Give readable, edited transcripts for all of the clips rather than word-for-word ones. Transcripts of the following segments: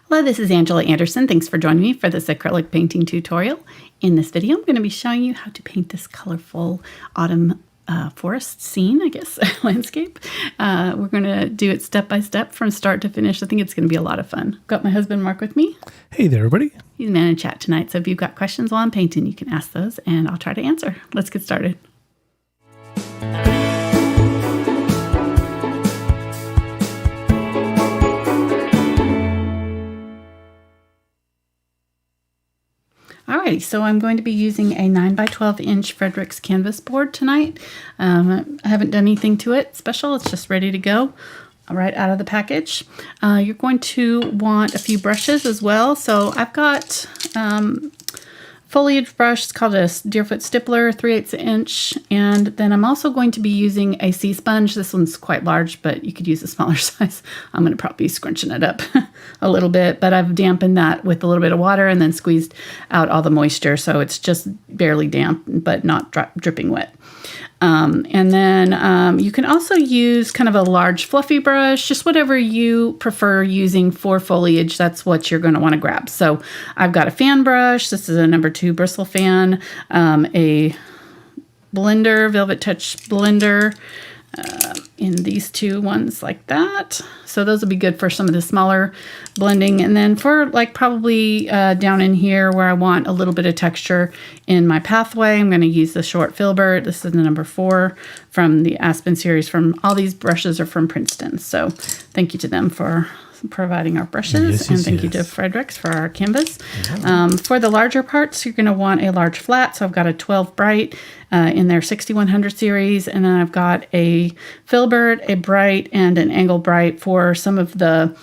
Hello, this is Angela Anderson. Thanks for joining me for this acrylic painting tutorial. In this video, I'm going to be showing you how to paint this colorful autumn forest scene, I guess, landscape. We're going to do it step by step from start to finish. I think it's going to be a lot of fun. Got my husband Mark with me. Hey there, everybody. He's man in chat tonight, so if you've got questions while I'm painting, you can ask those and I'll try to answer. Let's get started. Alrighty, so I'm going to be using a 9 by 12 inch Fredrix canvas board tonight. I haven't done anything to it special, it's just ready to go right out of the package. You're going to want a few brushes as well. So I've got foliage brush, it's called a Deerfoot Stippler, 3/8 inch, and then I'm also going to be using a sea sponge. This one's quite large, but you could use a smaller size. I'm going to probably be scrunching it up a little bit, but I've dampened that with a little bit of water and then squeezed out all the moisture, so it's just barely damp, but not dripping wet. And then you can also use kind of a large fluffy brush, just whatever you prefer using for foliage, that's what you're going to want to grab. So I've got a fan brush, this is a number 2 Bristle fan, a blender, VelvetTouch blender, in these two ones like that. So those will be good for some of the smaller blending. And then for like probably down in here where I want a little bit of texture in my pathway, I'm going to use the short Filbert. This is the number 4 from the Aspen series. From all these brushes are from Princeton. So thank you to them for providing our brushes, and thank you to Fredrix for our canvas. For the larger parts, you're going to want a large flat. So I've got a 12 bright in their 6100 series, and then I've got a Filbert, a bright, and an angle bright for some of the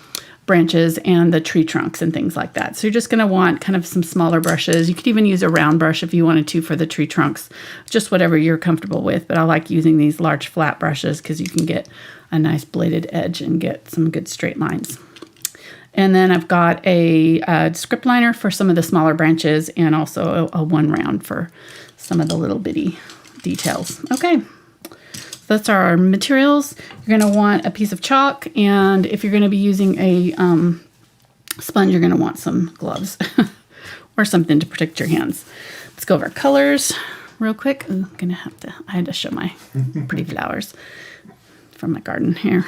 branches and the tree trunks and things like that. So you're just going to want kind of some smaller brushes. You could even use a round brush if you wanted to for the tree trunks, just whatever you're comfortable with. But I like using these large flat brushes because you can get a nice bladed edge and get some good straight lines. And then I've got a script liner for some of the smaller branches, and also a 1 round for some of the little bitty details. Okay, so that's our materials. You're going to want a piece of chalk, and if you're going to be using a sponge, you're going to want some gloves or something to protect your hands. Let's go over colors real quick. Ooh, I had to show my pretty flowers from my garden here.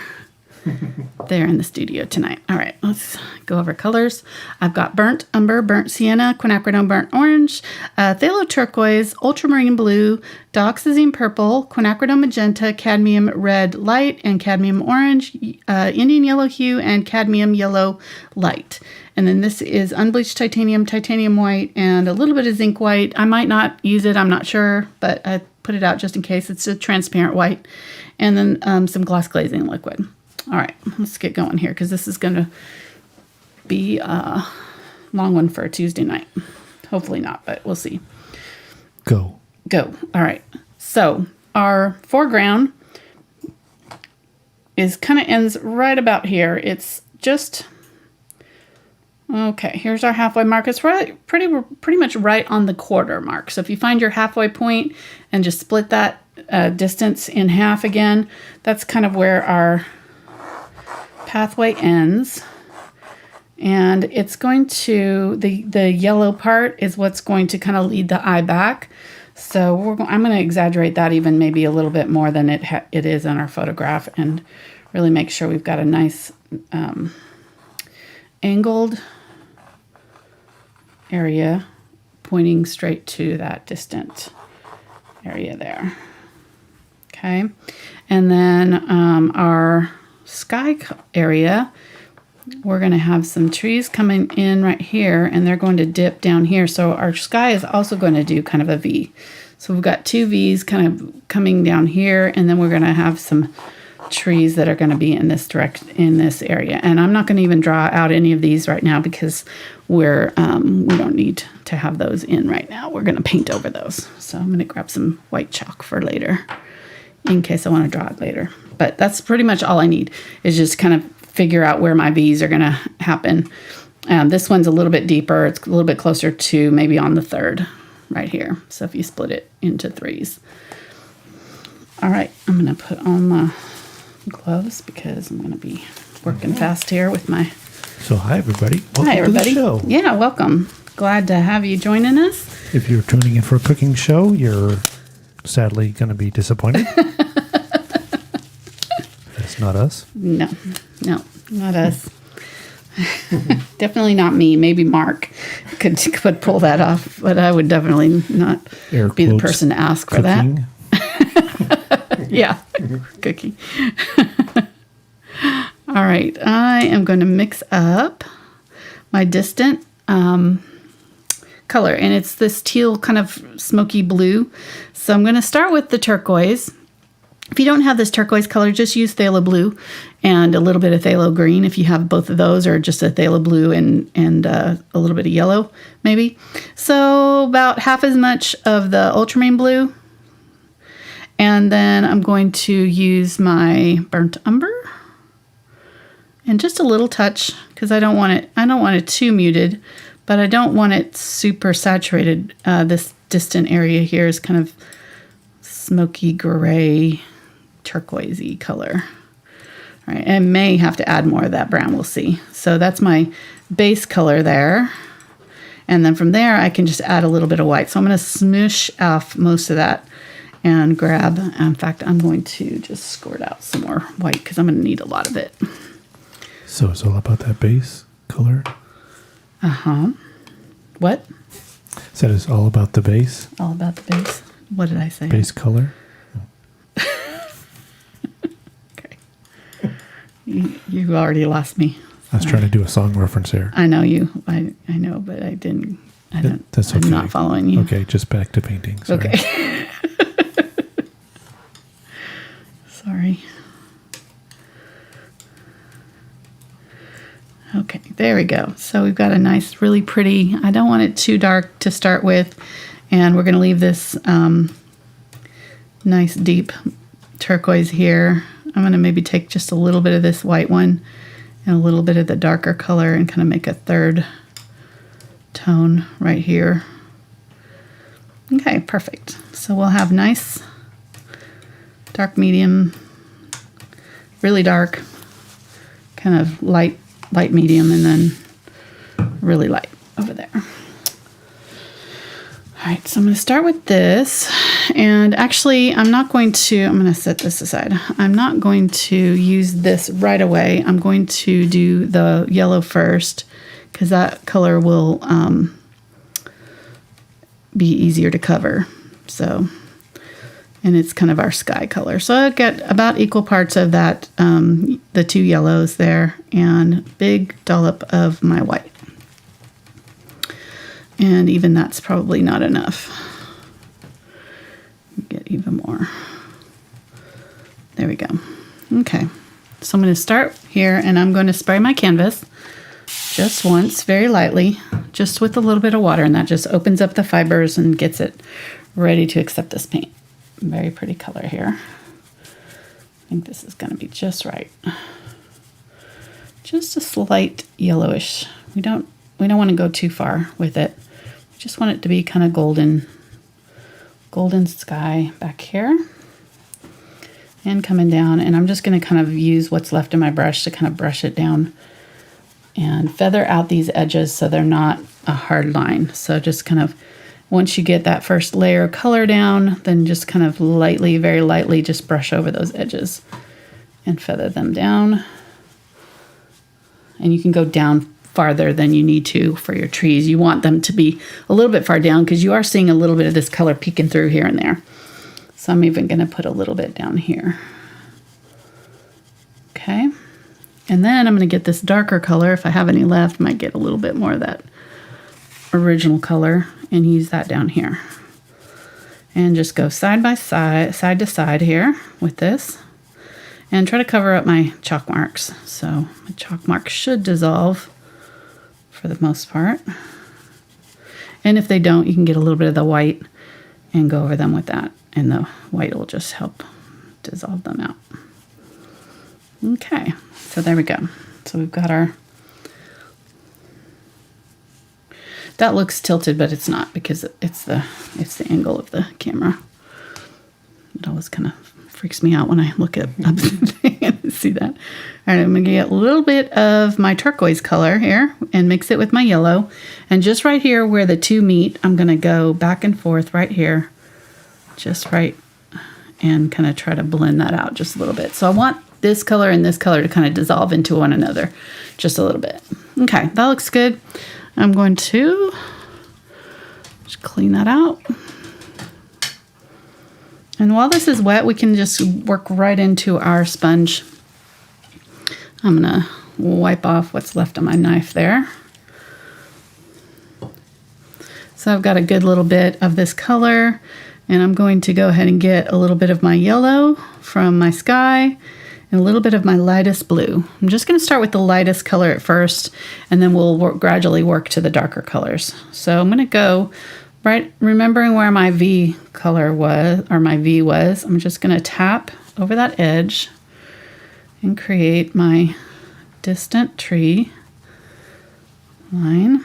They're in the studio tonight. All right, let's go over colors. I've got burnt umber, burnt sienna, quinacridone burnt orange, phthalo turquoise, ultramarine blue, dioxazine purple, quinacridone magenta, cadmium red light, and cadmium orange, Indian yellow hue, and cadmium yellow light. And then this is unbleached titanium, titanium white, and a little bit of zinc white. I might not use it, I'm not sure, but I put it out just in case. It's a transparent white. And then some glass glazing liquid. All right, let's get going here because this is going to be a long one for a Tuesday night. Hopefully not, but we'll see. Go. All right, so our foreground ends right about here. It's just, okay, here's our halfway mark. It's pretty much right on the quarter mark. So if you find your halfway point and just split that distance in half again, that's kind of where our pathway ends, and it's going to, the yellow part is what's going to kind of lead the eye back. So I'm going to exaggerate that even maybe a little bit more than it is in our photograph, and really make sure we've got a nice angled area pointing straight to that distant area there. Okay, and then our sky area, we're going to have some trees coming in right here, and they're going to dip down here. So our sky is also going to do kind of a V. So we've got 2 V's kind of coming down here, and then we're going to have some trees that are going to be in this area. And I'm not going to even draw out any of these right now because we don't need to have those in right now. We're going to paint over those. So I'm going to grab some white chalk for later in case I want to draw it later. But that's pretty much all I need, is just kind of figure out where my V's are going to happen. This one's a little bit deeper. It's a little bit closer to maybe on the 3rd right here. So if you split it into 3s. All right, I'm going to put on my gloves because I'm going to be working fast here with my So hi everybody. Welcome Hi, everybody. to the show. Yeah, welcome. Glad to have you joining us. If you're tuning in for a cooking show, you're sadly going to be disappointed. That's not us. No, not us. Definitely not me. Maybe Mark could pull that off, but I would definitely not Air be the quotes, person to ask for cooking. that. Yeah, cooking. All right, I am going to mix up my distant color, and it's this teal kind of smoky blue. So I'm going to start with the turquoise. If you don't have this turquoise color, just use phthalo blue and a little bit of phthalo green if you have both of those, or just a phthalo blue and a little bit of yellow maybe. So about half as much of the ultramarine blue. And then I'm going to use my burnt umber and just a little touch, because I don't want it too muted, but I don't want it super saturated. This distant area here is kind of smoky gray, turquoisey color. All right, and may have to add more of that brown, we'll see. So that's my base color there. And then from there, I can just add a little bit of white. So I'm going to smoosh off most of that and grab, in fact, I'm going to just squirt out some more white because I'm going to need a lot of it. So it's all about that base color? Uh-huh. What? Said it's all about the base? All about the base. What did I say? Base color? Okay. You already lost me. I was trying to do a song reference there. I know you. I know, but I didn't. That's okay. I'm not following you. Okay, just back to painting. Sorry. Okay. Sorry. Okay, there we go. So we've got a nice, really pretty, I don't want it too dark to start with, and we're going to leave this nice deep turquoise here. I'm going to maybe take just a little bit of this white one and a little bit of the darker color and kind of make a third tone right here. Okay, perfect. So we'll have nice dark medium, really dark, kind of light medium, and then really light over there. All right, so I'm going to start with this, and actually I'm going to set this aside. I'm not going to use this right away. I'm going to do the yellow first, because that color will be easier to cover. So, and it's kind of our sky color. So I get about equal parts of that, the two yellows there, and big dollop of my white. And even that's probably not enough. Get even more. There we go. Okay. So I'm going to start here, and I'm going to spray my canvas just once, very lightly, just with a little bit of water, and that just opens up the fibers and gets it ready to accept this paint. Very pretty color here. I think this is going to be just right. Just a slight yellowish. We don't want to go too far with it. We just want it to be kind of golden sky back here. And coming down, and I'm just going to kind of use what's left of my brush to kind of brush it down and feather out these edges so they're not a hard line. So just kind of, once you get that first layer of color down, then just kind of lightly, very lightly, just brush over those edges and feather them down. And you can go down farther than you need to for your trees. You want them to be a little bit far down because you are seeing a little bit of this color peeking through here and there. So I'm even going to put a little bit down here. Okay. And then I'm going to get this darker color. If I have any left, might get a little bit more of that original color and use that down here. And just go side by side, side to side here with this. And try to cover up my chalk marks. So my chalk marks should dissolve for the most part. And if they don't, you can get a little bit of the white and go over them with that. And the white will just help dissolve them out. Okay, so there we go. So we've got our, that looks tilted, but it's not because it's the angle of the camera. It always kind of freaks me out when I look at up the thing and see that. All right, I'm going to get a little bit of my turquoise color here and mix it with my yellow. And just right here where the two meet, I'm going to go back and forth right here. Just right, and kind of try to blend that out just a little bit. So I want this color and this color to kind of dissolve into one another just a little bit. Okay, that looks good. I'm going to just clean that out. And while this is wet, we can just work right into our sponge. I'm gonna wipe off what's left on my knife there. So I've got a good little bit of this color, and I'm going to go ahead and get a little bit of my yellow from my sky and a little bit of my lightest blue. I'm just gonna start with the lightest color at first, and then we'll gradually work to the darker colors. So I'm gonna go right, remembering where my V color was, or my V was, I'm just going to tap over that edge and create my distant tree line.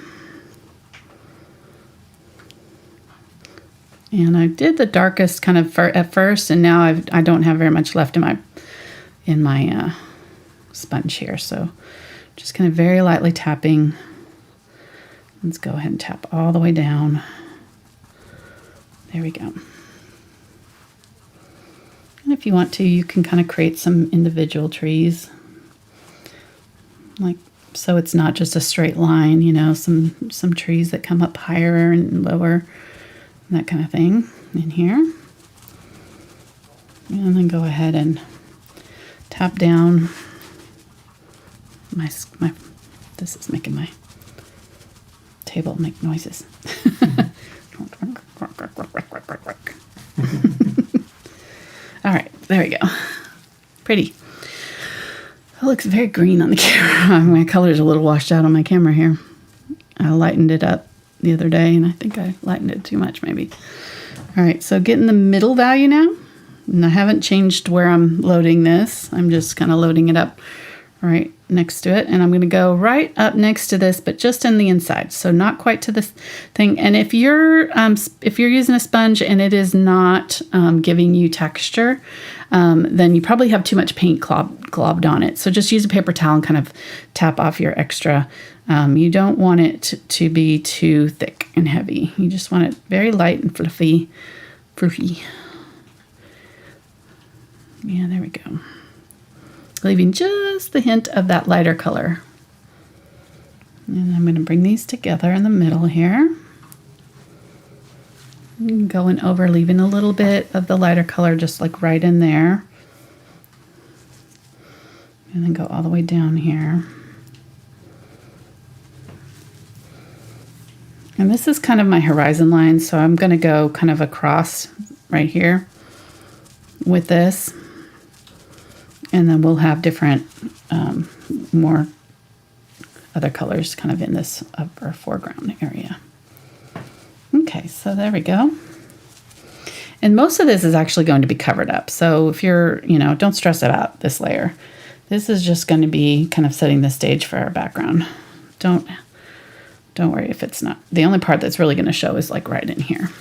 And I did the darkest kind of at first, and now I don't have very much left in my sponge here. So just kind of very lightly tapping. Let's go ahead and tap all the way down. There we go. And if you want to, you can kind of create some individual trees. Like, so it's not just a straight line, you know, some trees that come up higher and lower, and that kind of thing in here. And then go ahead and tap down my this is making my table make noises. All right, there we go. Pretty. It looks very green on the camera. My color's a little washed out on my camera here. I lightened it up the other day, and I think I lightened it too much maybe. All right, so getting the middle value now. And I haven't changed where I'm loading this. I'm just kind of loading it up right next to it, and I'm going to go right up next to this, but just in the inside, so not quite to this thing. And if you're using a sponge and it is not giving you texture, then you probably have too much paint globbed on it. So just use a paper towel and kind of tap off your extra. You don't want it to be too thick and heavy. You just want it very light and fluffy. Yeah, there we go. Leaving just the hint of that lighter color. And I'm going to bring these together in the middle here. Going over, leaving a little bit of the lighter color just like right in there. And then go all the way down here. And this is kind of my horizon line, so I'm going to go kind of across right here with this. And then we'll have different, more other colors kind of in this upper foreground area. Okay, so there we go. And most of this is actually going to be covered up. So if you're, don't stress about this layer. This is just going to be kind of setting the stage for our background. Don't worry if it's not. The only part that's really going to show is like right in here.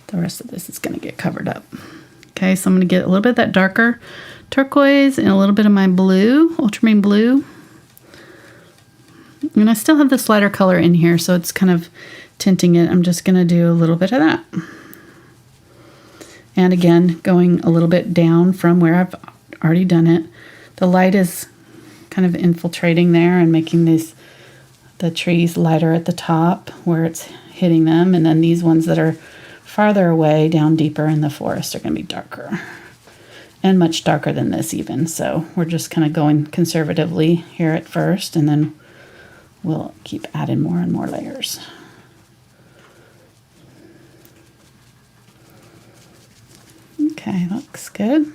The rest of this is going to get covered up. Okay, so I'm going to get a little bit of that darker turquoise and a little bit of my blue, ultramarine blue. And I still have this lighter color in here, so it's kind of tinting it. I'm just going to do a little bit of that. And again, going a little bit down from where I've already done it. The light is kind of infiltrating there and making the trees lighter at the top where it's hitting them. And then these ones that are farther away, down deeper in the forest, are going to be darker. And much darker than this even. So we're just kind of going conservatively here at first, and then we'll keep adding more and more layers. Okay, looks good.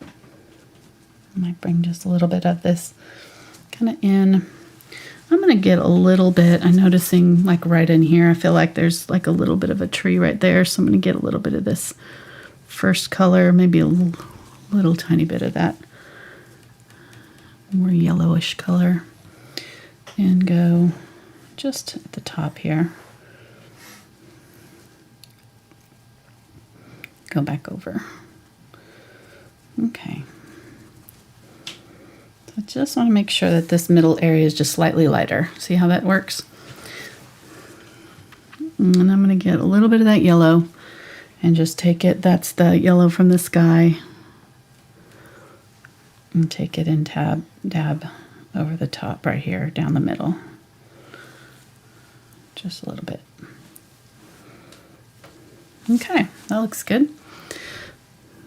I might bring just a little bit of this kind of in. I'm going to get a little bit, I'm noticing like right in here, I feel like there's like a little bit of a tree right there. So I'm going to get a little bit of this first color, maybe a little tiny bit of that more yellowish color, and go just at the top here. Go back over. Okay. So I just want to make sure that this middle area is just slightly lighter. See how that works? And I'm going to get a little bit of that yellow and just take it, that's the yellow from the sky, and take it and dab over the top right here, down the middle. Just a little bit. Okay, that looks good.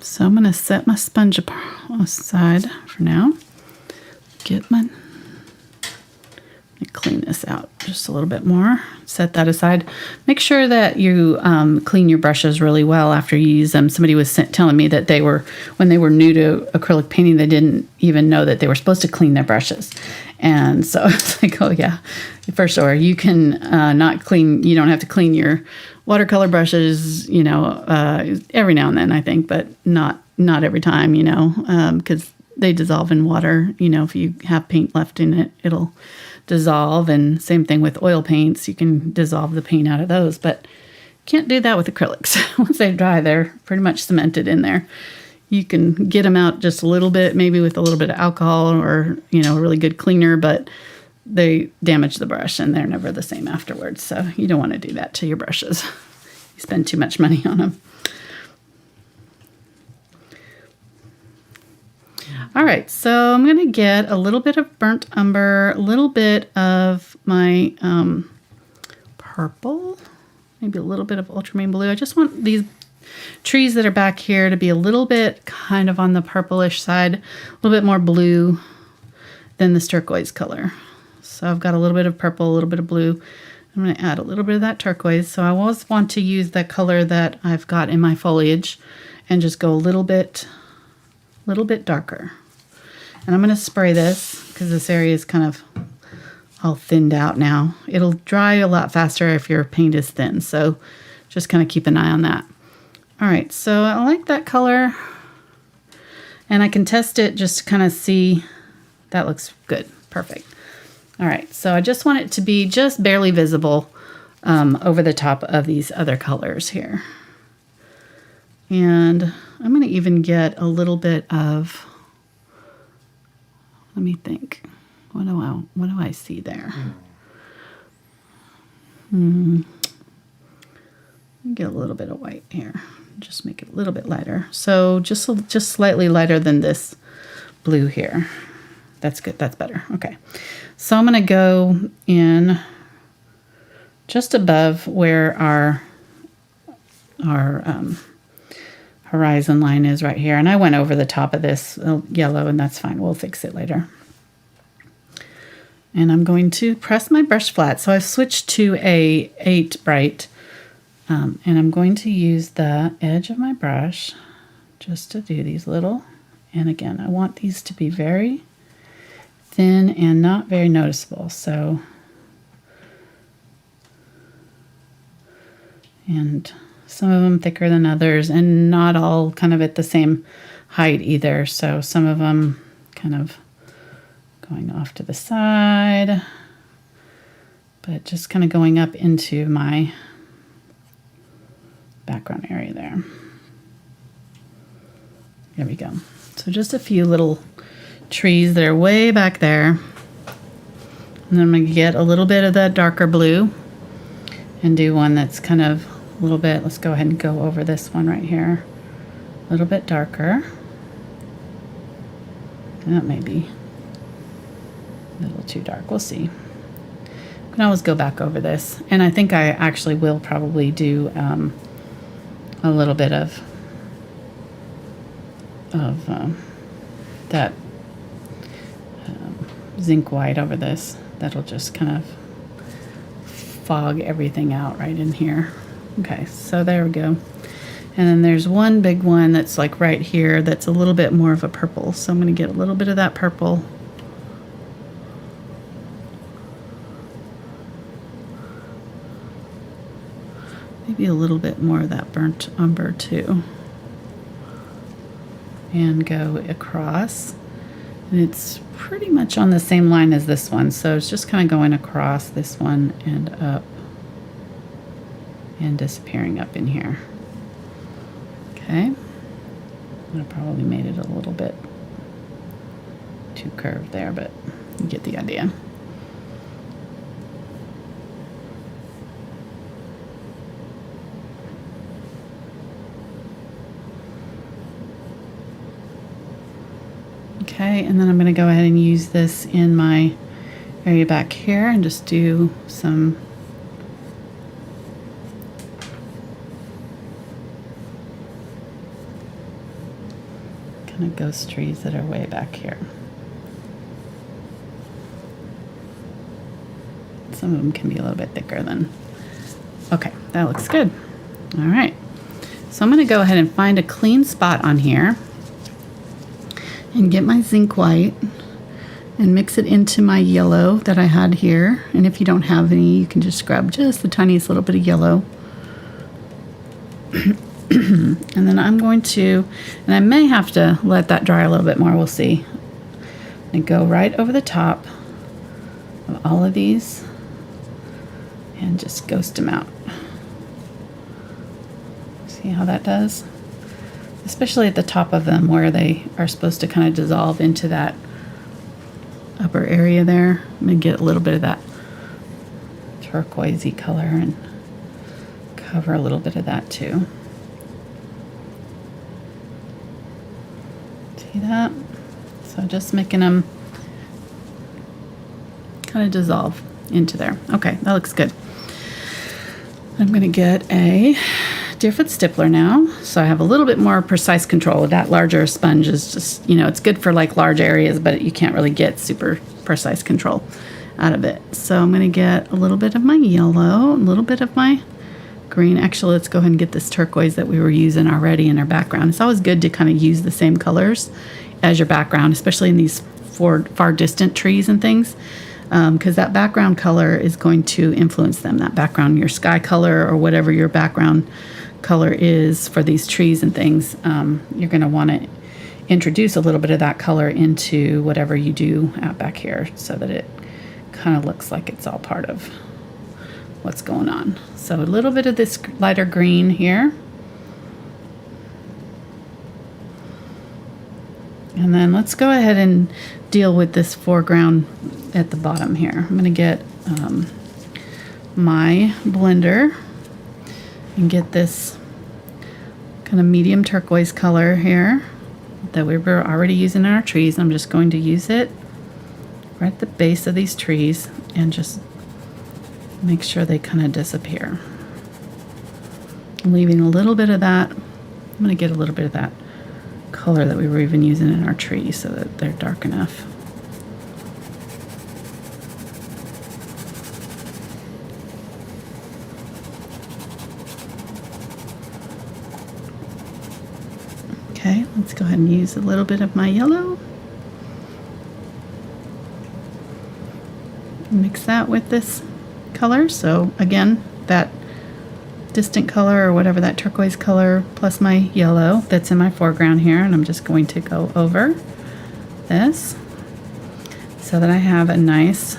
So I'm going to set my sponge aside for now. Clean this out just a little bit more. Set that aside. Make sure that you clean your brushes really well after you use them. Somebody was telling me that when they were new to acrylic painting, they didn't even know that they were supposed to clean their brushes. And so it's like, oh yeah, first, or you can not clean, you don't have to clean your watercolor brushes, every now and then, I think, but not every time, because they dissolve in water. If you have paint left in it, it'll dissolve. And same thing with oil paints, you can dissolve the paint out of those, but can't do that with acrylics. Once they dry, they're pretty much cemented in there. You can get them out just a little bit, maybe with a little bit of alcohol or a really good cleaner, but they damage the brush and they're never the same afterwards. So you don't want to do that to your brushes. You spend too much money on them. All right, so I'm going to get a little bit of burnt umber, a little bit of my purple, maybe a little bit of ultramarine blue. I just want these trees that are back here to be a little bit kind of on the purplish side, a little bit more blue than this turquoise color. So I've got a little bit of purple, a little bit of blue. I'm going to add a little bit of that turquoise. So I always want to use that color that I've got in my foliage and just go a little bit darker. And I'm going to spray this because this area is kind of all thinned out now. It'll dry a lot faster if your paint is thin, so just kind of keep an eye on that. All right, so I like that color, and I can test it just to kind of see. That looks good, perfect. All right, so I just want it to be just barely visible over the top of these other colors here. And I'm going to even get a little bit of, let me think, what do I see there? Get a little bit of white here, just make it a little bit lighter. So just slightly lighter than this blue here. That's good, that's better. Okay, so I'm going to go in just above where our horizon line is right here. And I went over the top of this yellow, and that's fine. We'll fix it later. And I'm going to press my brush flat. So I've switched to a 8 bright. And I'm going to use the edge of my brush just to do these little. And again, I want these to be very thin and not very noticeable. So, and some of them thicker than others, and not all kind of at the same height either. So some of them kind of going off to the side, but just kind of going up into my background area there. There we go. So just a few little trees that are way back there. And then I'm going to get a little bit of that darker blue and do one that's kind of a little bit, let's go ahead and go over this one right here. A little bit darker. That may be a little too dark. We'll see. You can always go back over this. And I think I actually will probably do a little bit of that zinc white over this. That'll just kind of fog everything out right in here. Okay, so there we go. And then there's one big one that's like right here that's a little bit more of a purple. So I'm going to get a little bit of that purple. Maybe a little bit more of that burnt umber too. And go across. And it's pretty much on the same line as this one. So it's just kind of going across this one and up. And disappearing up in here. Okay. I probably made it a little bit too curved there, but you get the idea. Okay, and then I'm going to go ahead and use this in my area back here and just do some kind of ghost trees that are way back here. Some of them can be a little bit thicker than. Okay, that looks good. All right, so I'm going to go ahead and find a clean spot on here and get my Zinc White and mix it into my yellow that I had here. And if you don't have any, you can just grab just the tiniest little bit of yellow. And then I'm going to, and I may have to let that dry a little bit more, we'll see. And go right over the top of all of these and just ghost them out. See how that does? Especially at the top of them where they are supposed to kind of dissolve into that upper area there. I'm going to get a little bit of that turquoisey color and cover a little bit of that too. See that? So just making them kind of dissolve into there. Okay, that looks good. I'm going to get a Deerfoot Stippler now, so I have a little bit more precise control. That larger sponge is just, you know, it's good for like large areas, but you can't really get super precise control out of it. So I'm going to get a little bit of my yellow, a little bit of my green. Actually, let's go ahead and get this turquoise that we were using already in our background. It's always good to kind of use the same colors as your background, especially in these far distant trees and things, because that background color is going to influence them. That background, your sky color or whatever your background color is for these trees and things, you're going to want to introduce a little bit of that color into whatever you do out back here so that it kind of looks like it's all part of what's going on. So a little bit of this lighter green here. And then let's go ahead and deal with this foreground at the bottom here. I'm going to get my blender and get this kind of medium turquoise color here that we were already using in our trees. I'm just going to use it right at the base of these trees and just make sure they kind of disappear. I'm leaving a little bit of that. I'm going to get a little bit of that color that we were even using in our trees so that they're dark enough. Okay, let's go ahead and use a little bit of my yellow. Mix that with this color. So again, that distant color or whatever, that turquoise color plus my yellow that's in my foreground here, and I'm just going to go over this so that I have a nice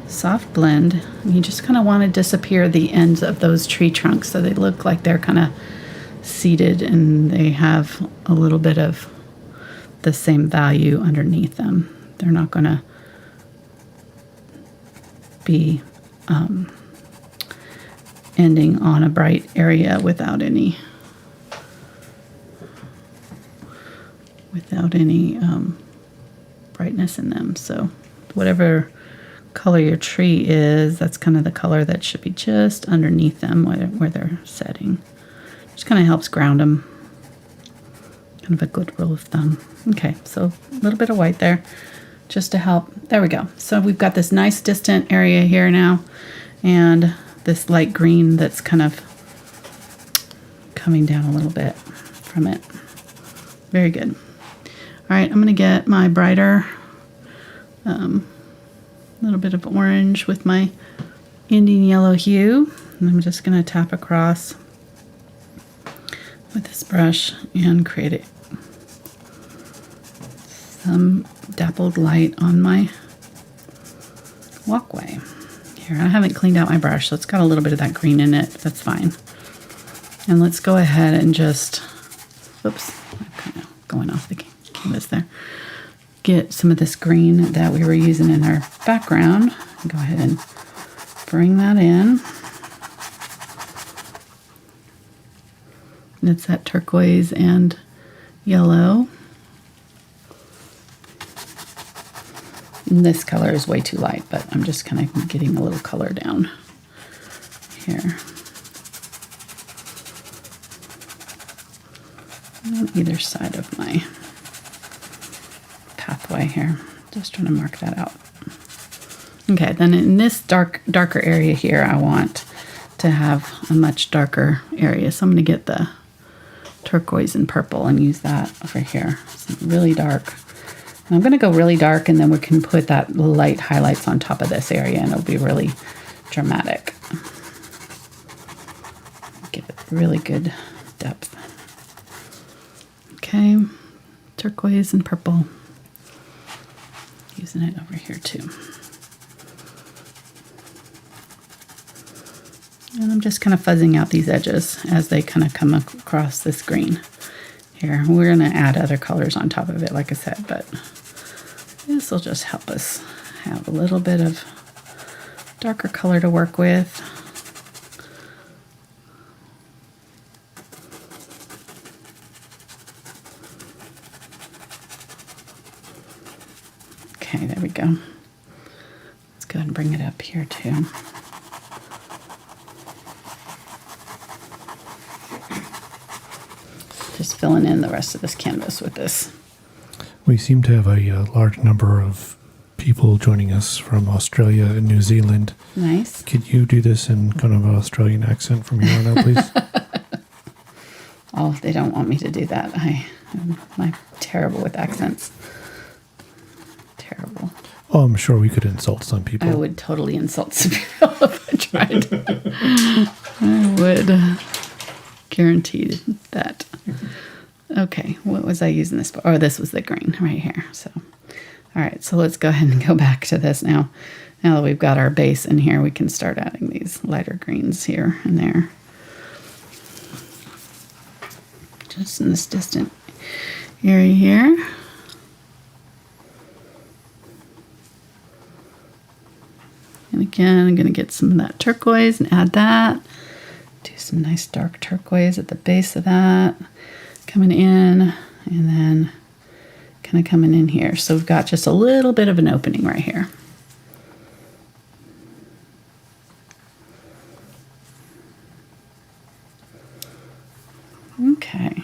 soft blend. You just kind of want to disappear the ends of those tree trunks so they look like they're kind of seated and they have a little bit of the same value underneath them. They're not going to be ending on a bright area without any brightness in them. So whatever color your tree is, that's kind of the color that should be just underneath them where they're setting. Just kind of helps ground them. Kind of a good rule of thumb. Okay, so a little bit of white there just to help. There we go. So we've got this nice distant area here now and this light green that's kind of coming down a little bit from it. Very good. All right, I'm going to get my brighter little bit of orange with my Indian Yellow Hue. And I'm just going to tap across with this brush and create some dappled light on my walkway. Here, I haven't cleaned out my brush, so it's got a little bit of that green in it. That's fine. And let's go ahead and just, oops, I going off the canvas there. Get some of this green that we were using in our background. Go ahead and bring that in. And it's that turquoise and yellow. And this color is way too light, but I'm just kind of getting a little color down here. On either side of my pathway here. Just trying to mark that out. Okay, then in this darker area here, I want to have a much darker area. So I'm going to get the turquoise and purple and use that over here. So really dark. And I'm going to go really dark, and then we can put that light highlights on top of this area, and it'll be really dramatic. Give it really good depth. Okay, turquoise and purple. Using it over here too. And I'm just kind of fuzzing out these edges as they kind of come across this green here. We're going to add other colors on top of it, like I said, but this will just help us have a little bit of darker color to work with. Okay, there we go. Let's go ahead and bring it up here too. Just filling in the rest of this canvas with this. We seem to have a large number of people joining us from Australia and New Zealand. Nice. Could you do this in kind of an Australian accent from here on out, please? Oh, they don't want me to do that. I'm terrible with accents. Terrible. Oh, I'm sure we could insult some people. I would totally insult some people if I tried. I would guarantee that. Okay, what was I using this for? Oh, this was the green right here. So, all right, so let's go ahead and go back to this now. Now that we've got our base in here, we can start adding these lighter greens here and there. Just in this distant area here. And again, I'm going to get some of that turquoise and add that. Do some nice dark turquoise at the base of that. Coming in, and then kind of coming in here. So we've got just a little bit of an opening right here. Okay.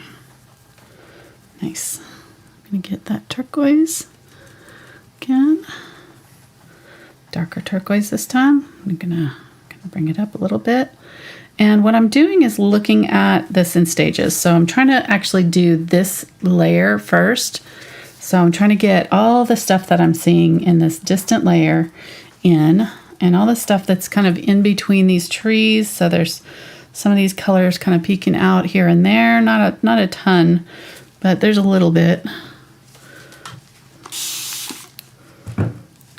Nice. I'm going to get that turquoise again. Darker turquoise this time. I'm going to bring it up a little bit. And what I'm doing is looking at this in stages. So I'm trying to actually do this layer first. So I'm trying to get all the stuff that I'm seeing in this distant layer in, and all the stuff that's kind of in between these trees. So there's some of these colors kind of peeking out here and there. Not a ton, but there's a little bit. Let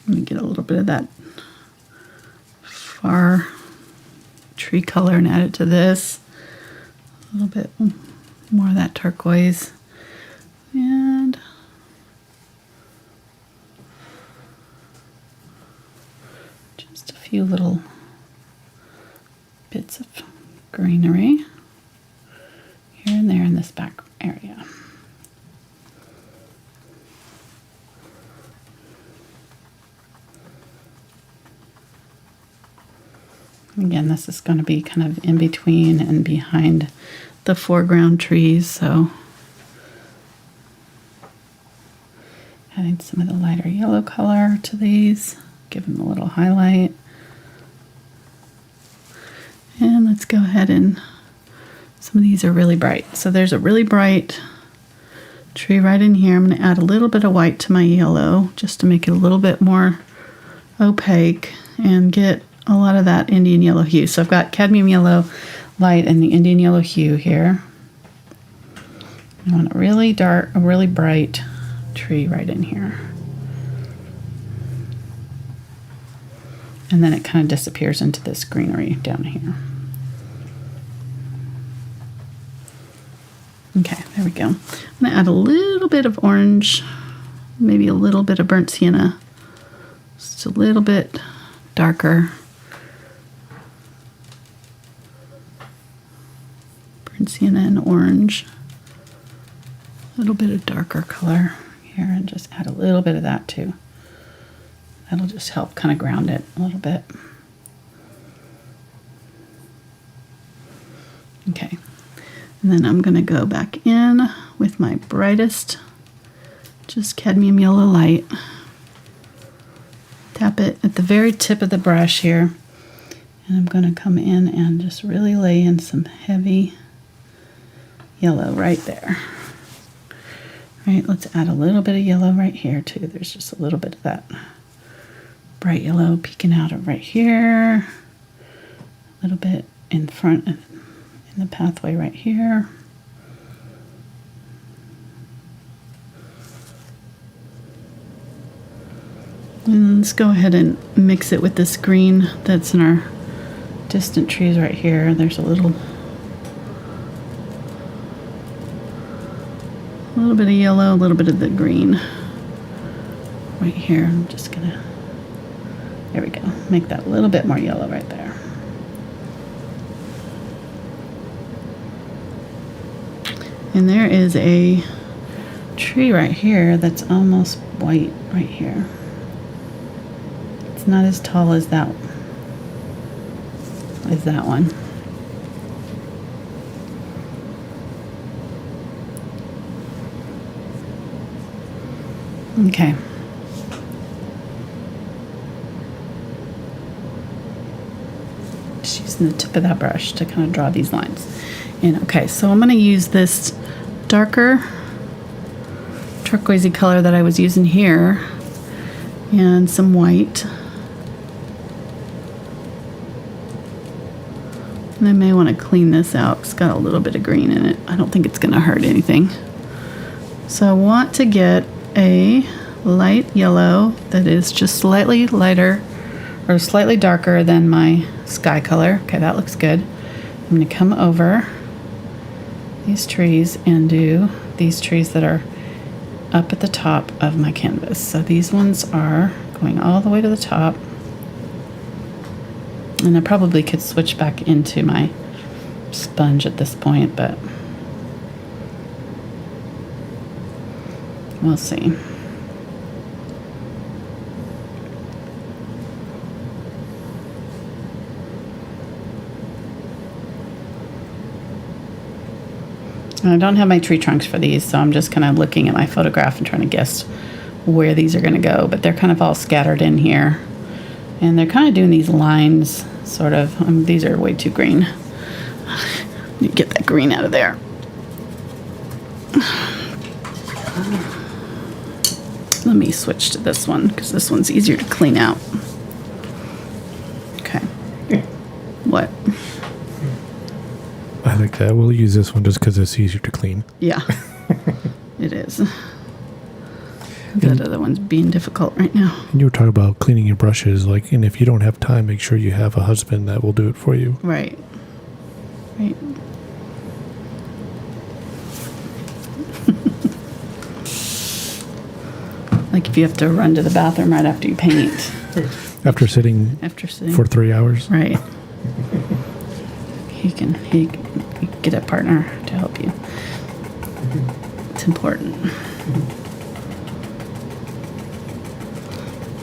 me get a little bit of that far tree color and add it to this. A little bit more of that turquoise. And just a few little bits of greenery here and there in this back area. Again, this is going to be kind of in between and behind the foreground trees, so adding some of the lighter yellow color to these, give them a little highlight. And let's go ahead and, some of these are really bright. So there's a really bright tree right in here. I'm going to add a little bit of white to my yellow just to make it a little bit more opaque and get a lot of that Indian yellow hue. So I've got cadmium yellow light and the Indian yellow hue here. I want a really dark, a really bright tree right in here. And then it kind of disappears into this greenery down here. Okay, there There we go. I'm going to add a little bit of orange, maybe a little bit of burnt sienna, just a little bit darker. Burnt sienna and orange. A little bit of darker color here, and just add a little bit of that too. That'll just help kind of ground it a little bit. Okay, and then I'm going to go back in with my brightest, just cadmium yellow light. Tap it at the very tip of the brush here, and I'm going to come in and just really lay in some heavy yellow right there. Right, let's add a little bit of yellow right here too. There's just a little bit of that bright yellow peeking out of right here. A little bit in front in the pathway right here. And let's go ahead and mix it with this green that's in our distant trees right here. There's a little bit of yellow, a little bit of the green right here. I'm just gonna, there we go, make that a little bit more yellow right there. And there is a tree right here that's almost white right here. It's not as tall as that one. Okay. Just using the tip of that brush to kind of draw these lines. And okay, so I'm going to use this darker turquoisey color that I was using here and some white. And I may want to clean this out. It's got a little bit of green in it. I don't think it's going to hurt anything. So I want to get a light yellow that is just slightly lighter or slightly darker than my sky color. Okay, that looks good. I'm going to come over these trees and do these trees that are up at the top of my canvas. So these ones are going all the way to the top. And I probably could switch back into my sponge at this point, but we'll see. And I don't have my tree trunks for these, so I'm just kind of looking at my photograph and trying to guess where these are going to go, but they're kind of all scattered in here. And they're kind of doing these lines, sort of. These are way too green. Need to get that green out of there. Let me switch to this one, because this one's easier to clean out. Okay. What? I like that. We'll use this one just because it's easier to clean. Yeah, it is. That other one's being difficult right now. And you were talking about cleaning your brushes, and if you don't have time, make sure you have a husband that will do it for you. Right. Right. Like if you have to run to the bathroom right after you paint. After sitting for 3 hours. Right. He can get a partner to help you. It's important.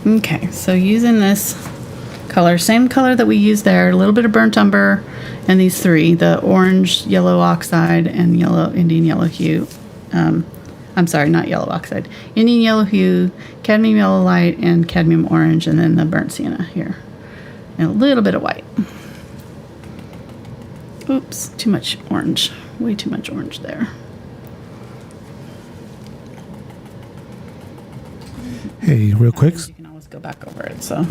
Okay, so using this color, same color that we used there, a little bit of burnt umber, and these three, the orange, yellow oxide, and yellow Indian yellow hue. I'm sorry, not yellow oxide. Indian yellow hue, cadmium yellow light, and cadmium orange, and then the burnt sienna here. And a little bit of white. Oops, too much orange. Way too much orange there. Hey, real quick. You can always go back over it, so.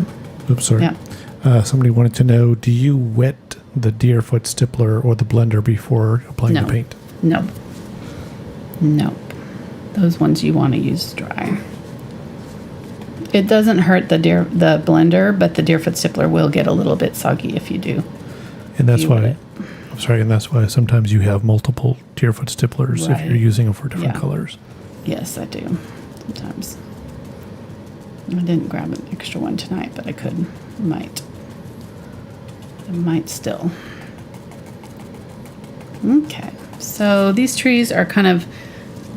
Oops, sorry. Yeah. Somebody wanted to know, do you wet the Deerfoot stippler or the blender before applying the paint? No. Nope. Those ones you want to use dry. It doesn't hurt the blender, but the Deerfoot stippler will get a little bit soggy if you do. And that's why Sorry, and that's why sometimes you have multiple Deerfoot stipplers if Right. you're using them for different Yeah. colors. Yes, I do. Sometimes. I didn't grab an extra one tonight, but I could. Might. I might still. Okay. So these trees are kind of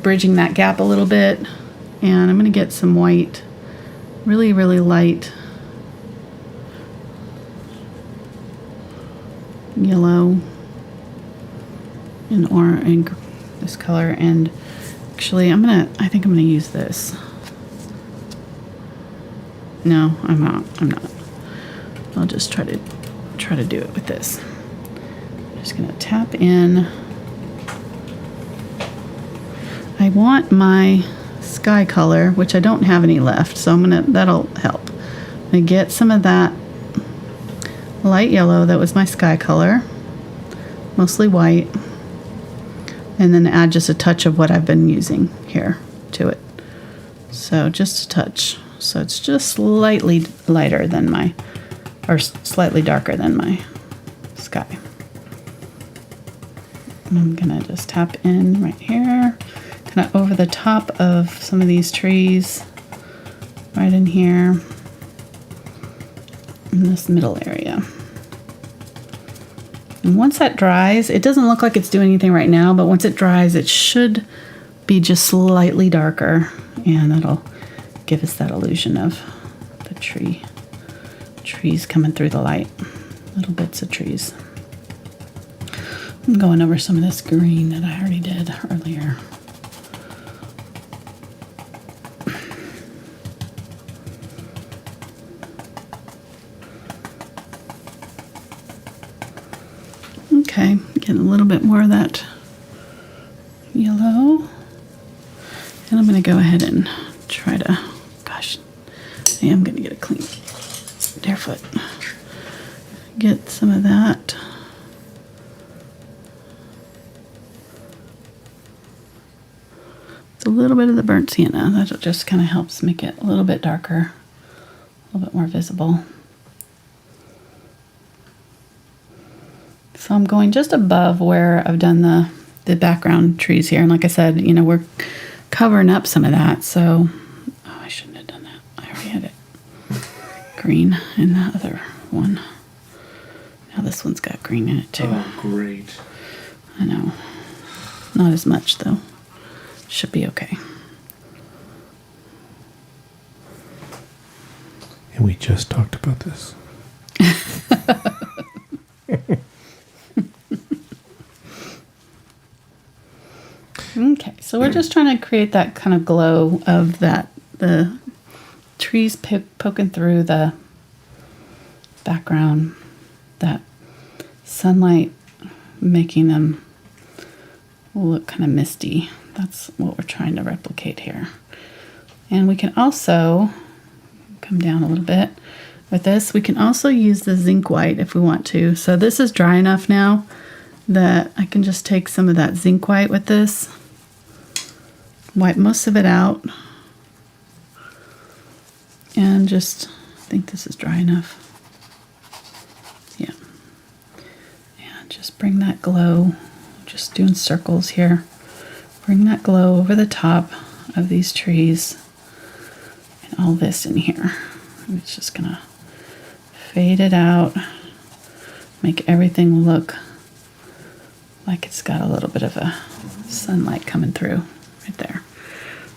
bridging that gap a little bit. And I'm going to get some white. Really, really light yellow and orange and this color. And actually, I think I'm gonna use this. No, I'm not. I'll just try to do it with this. I'm just gonna tap in. I want my sky color, which I don't have any left, so that'll help. I'm gonna get some of that light yellow that was my sky color, mostly white, and then add just a touch of what I've been using here to it. So just a touch. So it's just slightly lighter than or slightly darker than my sky. And I'm gonna just tap in right here, kind of over the top of some of these trees, right in here, in this middle area. And once that dries, it doesn't look like it's doing anything right now, but once it dries, it should be just slightly darker, and that'll give us that illusion of the trees coming through the light, little bits of trees. I'm going over some of this green that I already did earlier. Okay, getting a little bit more of that yellow. And I'm going to go ahead and try to, gosh, I am going to get a clean Deerfoot. Get some of that. It's a little bit of the burnt sienna. That just kind of helps make it a little bit darker, a little bit more visible. So I'm going just above where I've done the background trees here. And like I said, we're covering up some of that. So, I shouldn't have done that. I already had it green in the other one. Now this one's got green in it too. Oh, great. I know. Not as much though. Should be okay. And we just talked about this. Okay, so we're just trying to create that kind of glow of the trees poking through the background, that sunlight making them look kind of misty. That's what we're trying to replicate here. And we can also come down a little bit with this. We can also use the Zinc White if we want to. So this is dry enough now that I can just take some of that Zinc White with this, wipe most of it out, and just, I think this is dry enough. Yeah. And just bring that glow, just doing circles here. Bring that glow over the top of these trees and all this in here. And it's just gonna fade it out, make everything look like it's got a little bit of a sunlight coming through right there.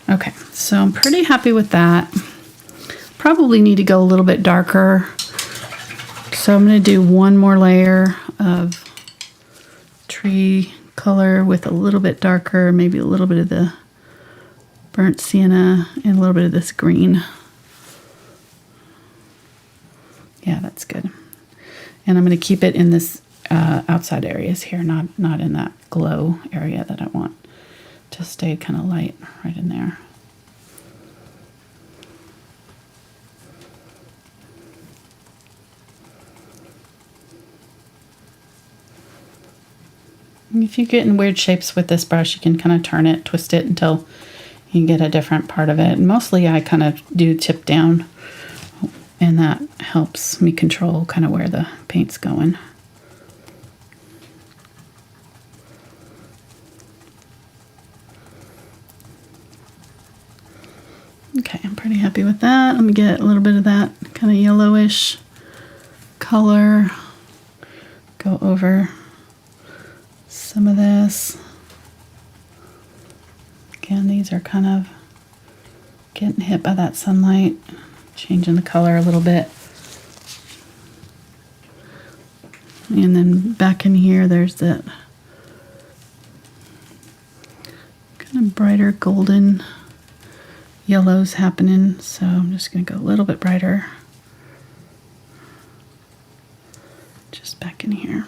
Okay, so I'm pretty happy with that. Probably need to go a little bit darker. So I'm going to do one more layer of tree color with a little bit darker, maybe a little bit of the burnt sienna and a little bit of this green. Yeah, that's good. And I'm going to keep it in this outside areas here, not in that glow area that I want to stay kind of light right in there. If you get in weird shapes with this brush, you can kind of turn it, twist it until you get a different part of it. And mostly I kind of do tip down, and that helps me control kind of where the paint's going. Okay, I'm pretty happy with that. Let me get a little bit of that kind of yellowish color. Go over some of this. Again, these are kind of getting hit by that sunlight, changing the color a little bit. And then back in here, there's that kind of brighter golden yellows happening. So I'm just going to go a little bit brighter. Just back in here.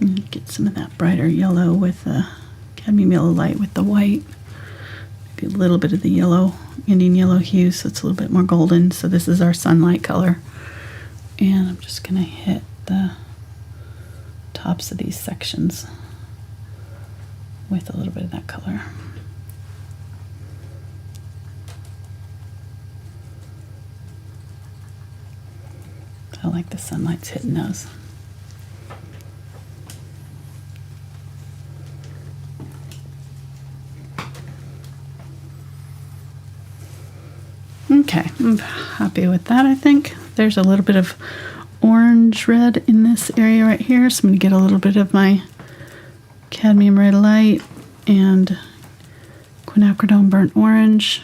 And get some of that brighter yellow with the cadmium yellow light with the white. Maybe a little bit of the yellow, Indian yellow hue, so it's a little bit more golden. So this is our sunlight color. And I'm just going to hit the tops of these sections with a little bit of that color. I like the sunlight's hitting those. Okay, I'm happy with that, I think. There's a little bit of orange red in this area right here, so I'm going to get a little bit of my Cadmium Red Light and Quinacridone Burnt Orange.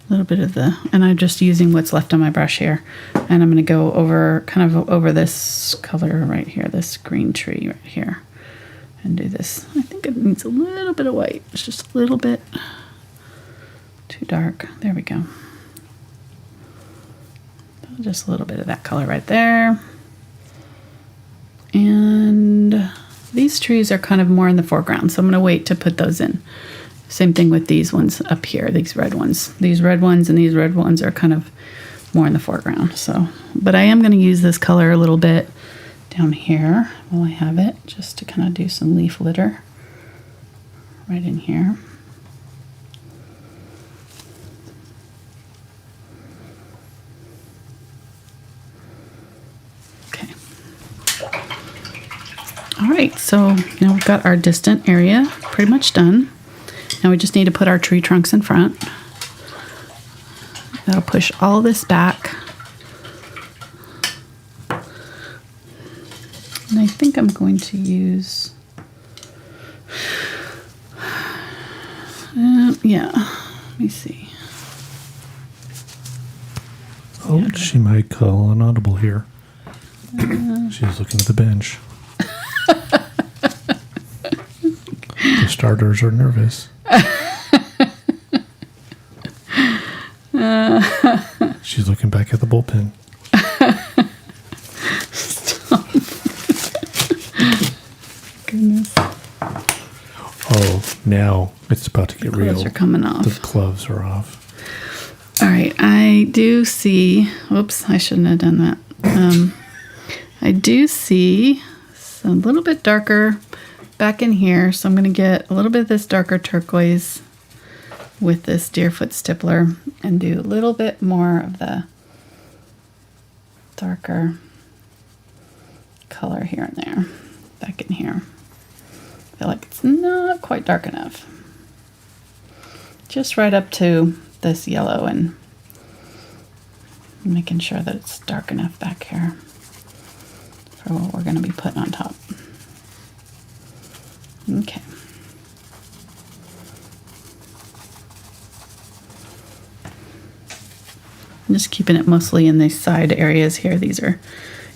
A little bit of the, and I'm just using what's left on my brush here. And I'm going to go over, kind of over this color right here, this green tree right here. And do this. I think it needs a little bit of white. It's just a little bit too dark. There we go. Just a little bit of that color right there. And these trees are kind of more in the foreground, so I'm going to wait to put those in. Same thing with these ones up here, these red ones. These red ones and these red ones are kind of more in the foreground. So, but I am going to use this color a little bit down here while I have it, just to kind of do some leaf litter right in here. All right, so now we've got our distant area pretty much done. Now we just need to put our tree trunks in front. That'll push all this back. And I think I'm going to use, yeah, let me see. Oh, she might call an audible here. She's looking at the bench. The starters are nervous. She's looking back at the bullpen. Stop. Goodness. Oh, now it's about to get real. Gloves are coming off. The gloves are off. All right, I do see, whoops, I shouldn't have done that. I do see a little bit darker back in here, so I'm going to get a little bit of this darker turquoise with this Deerfoot Stippler and do a little bit more of the darker color here and there, back in here. I feel like it's not quite dark enough. Just right up to this yellow and making sure that it's dark enough back here for what we're going to be putting on top. Okay. I'm just keeping it mostly in these side areas here.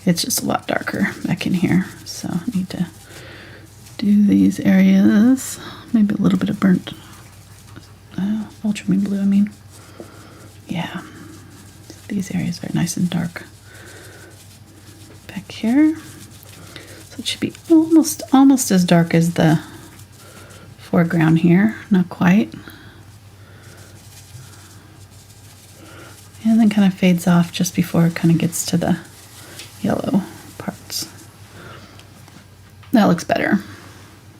It's just a lot darker back in here. So I need to do these areas. Maybe a little bit of burnt ultramarine blue, I mean. Yeah. These areas are nice and dark back here. So it should be almost as dark as the foreground here. Not quite. And then kind of fades off just before it kind of gets to the yellow parts. That looks better.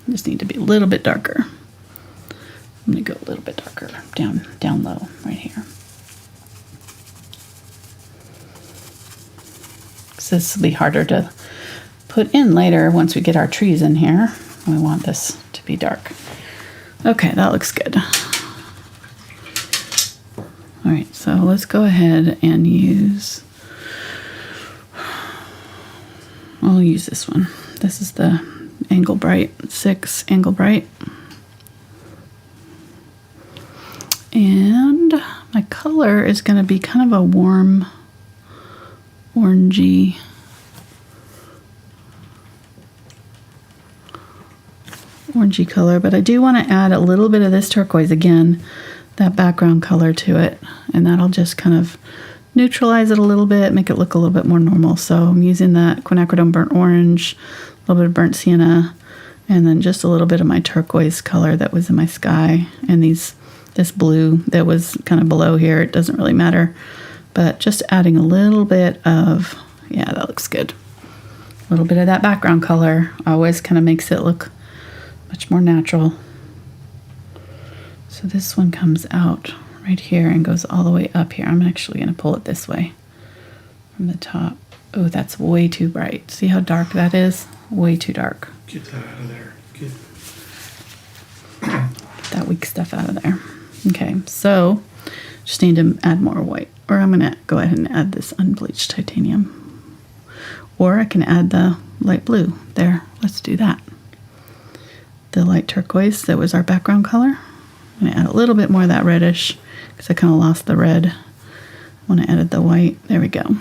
Just need to be a little bit darker. I'm going to go a little bit darker down low right here. So this will be harder to put in later once we get our trees in here. We want this to be dark. Okay, that looks good. All right, so let's go ahead and I'll use this one. This is the Angle Bright 6 Angle Bright. And my color is going to be kind of a warm orangey color, but I do want to add a little bit of this turquoise again, that background color to it, and that'll just kind of neutralize it a little bit, make it look a little bit more normal. So I'm using that Quinacridone Burnt Orange, a little bit of Burnt Sienna, and then just a little bit of my turquoise color that was in my sky, and this blue that was kind of below here. It doesn't really matter, but just adding a little bit of, yeah, that looks good. A little bit of that background color always kind of makes it look much more natural. So this one comes out right here and goes all the way up here. I'm actually going to pull it this way from the top. Oh, that's way too bright. See how dark that is? Way too dark. Get that out of there. Get that weak stuff out of there. Okay, so just need to add more white. Or I'm going to go ahead and add this unbleached titanium. Or I can add the light blue. There, let's do that. The light turquoise, that was our background color. I'm going to add a little bit more of that reddish because I kind of lost the red when I added the white. There we go.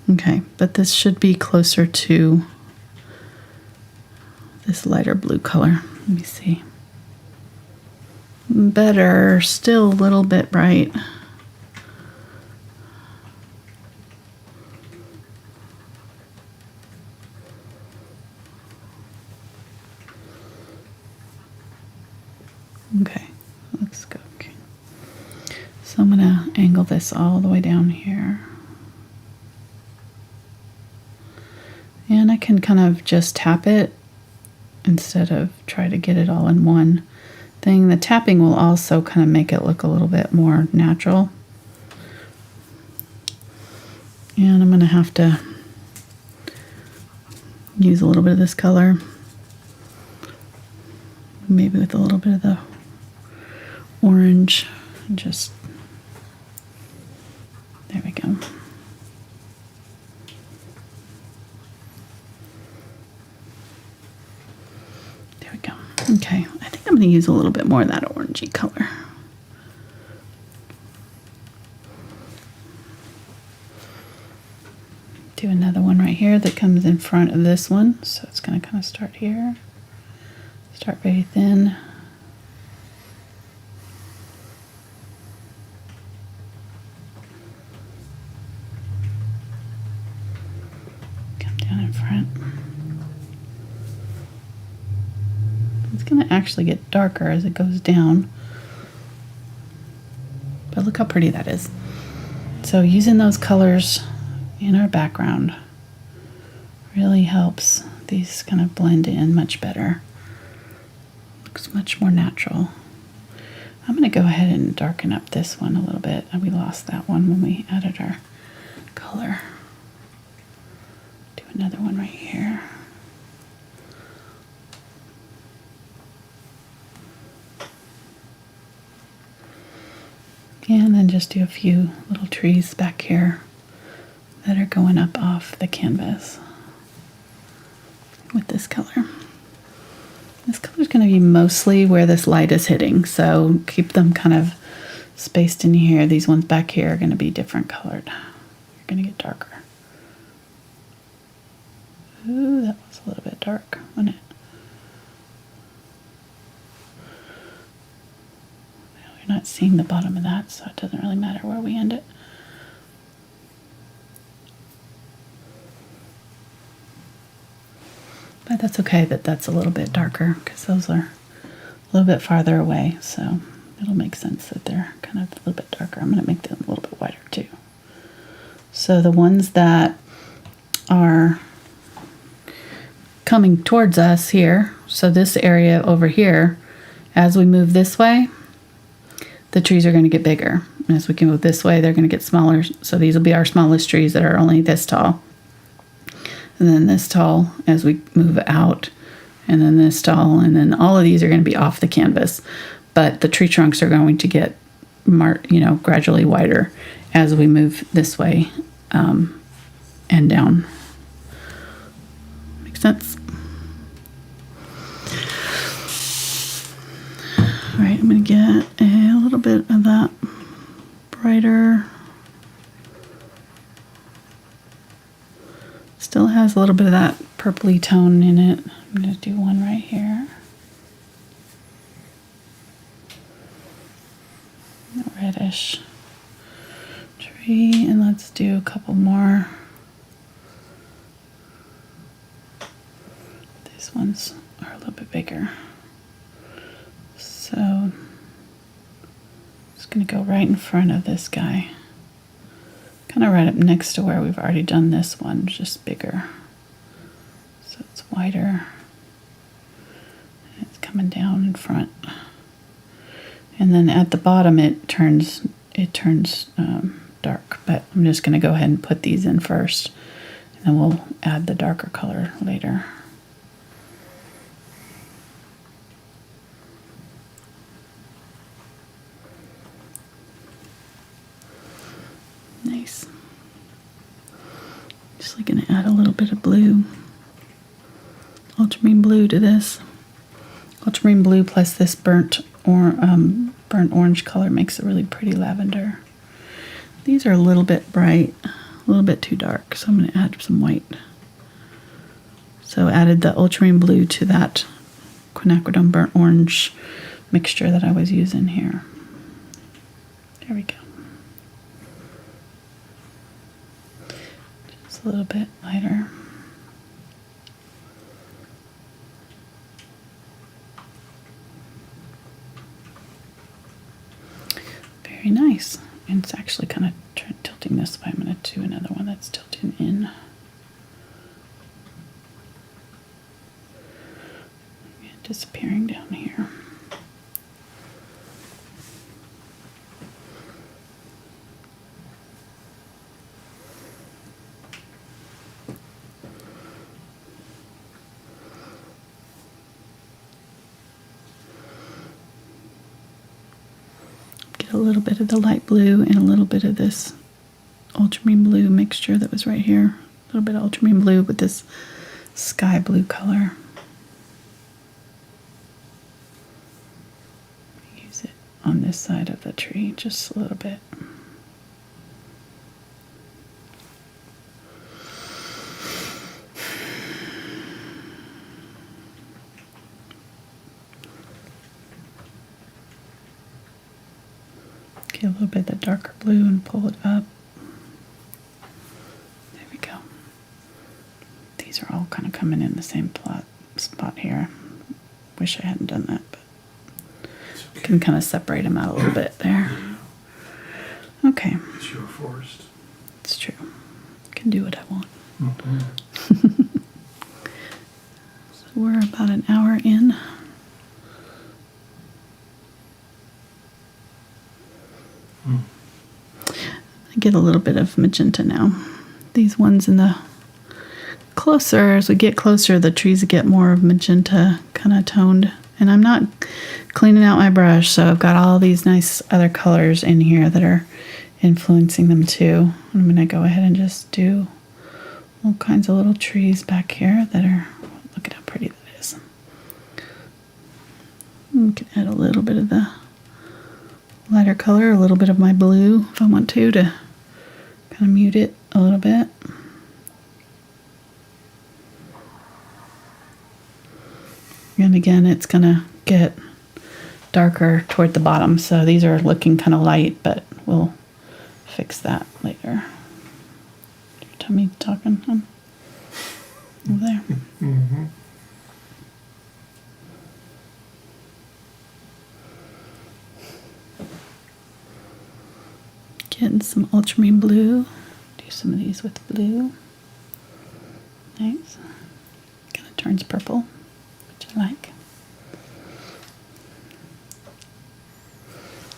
Okay, but this should be closer to this lighter blue color. Let me see. Better, still a little bit bright. Okay, let's go. Okay. So I'm gonna angle this all the way down here. And I can kind of just tap it instead of try to get it all in one thing. The tapping will also kind of make it look a little bit more natural. And I'm gonna have to use a little bit of this color. Maybe with a little bit of the orange. Just, there we go. There we go. Okay, I think I'm going to use a little bit more of that orangey color. Do another one right here that comes in front of this one. So it's going to kind of start here. Start very thin. Come down in front. It's going to actually get darker as it goes down. But look how pretty that is. So using those colors in our background really helps these kind of blend in much better. Looks much more natural. I'm going to go ahead and darken up this one a little bit. And we lost that one when we added our color. Do another one right here. And then just do a few little trees back here that are going up off the canvas with this color. This color is going to be mostly where this light is hitting, so keep them kind of spaced in here. These ones back here are going to be different colored. You're going to get darker. Ooh, that was a little bit dark, wasn't it? You're not seeing the bottom of that, so it doesn't really matter where we end it. But that's okay that that's a little bit darker because those are a little bit farther away, so it'll make sense that they're kind of a little bit darker. I'm going to make them a little bit whiter too. So the ones that are coming towards us here. So this area over here, as we move this way, the trees are going to get bigger. And as we can move this way, they're going to get smaller. So these will be our smallest trees that are only this tall. And then this tall as we move out. And then this tall. And then all of these are going to be off the canvas. But the tree trunks are going to get, gradually wider as we move this way and down. Make sense? All right, I'm going to get a little bit of that brighter. Still has a little bit of that purpley tone in it. I'm going to do one right here. Reddish tree, and let's do a couple more. These ones are a little bit bigger. So I'm just going to go right in front of this guy. Kind of right up next to where we've already done this one, just bigger. So it's wider. And it's coming down in front. And then at the bottom it turns dark, but I'm just going to go ahead and put these in first, and then we'll add the darker color later. Nice. Just going to add a little bit of blue, ultramarine blue to this. Ultramarine blue plus this burnt orange color makes a really pretty lavender. These are a little bit bright, a little bit too dark, so I'm going to add some white. So added the ultramarine blue to that quinacridone burnt orange mixture that I was using here. There we go. Just a little bit lighter. Very nice. And it's actually kind of tilting this way. I'm going to do another one that's tilting in. And disappearing down here. A little bit of the light blue and a little bit of this ultramarine blue mixture that was right here. A little bit of ultramarine blue with this sky blue color. Use it on this side of the tree just a little bit. Get a little bit of the darker blue and pull it up. There we go. These are all kind of coming in the same spot here. Wish I hadn't done that, but I can kind of separate them out a little bit there. Okay. It's your forest. It's true. I can do what I want. Mm-hmm. So we're about an hour in. I get a little bit of magenta now. These ones in the closer, as we get closer, the trees get more of magenta kind of toned. And I'm not cleaning out my brush, so I've got all these nice other colors in here that are influencing them too. I'm going to go ahead and just do all kinds of little trees back here that are, look at how pretty that is. We can add a little bit of the lighter color, a little bit of my blue if I want to kind of mute it a little bit. And again, it's going to get darker toward the bottom, so these are looking kind of light, but we'll fix that later. Tell me talking over there. Mm-hmm. Getting some ultramarine blue. Do some of these with blue. Nice. Gonna turns purple, which I like.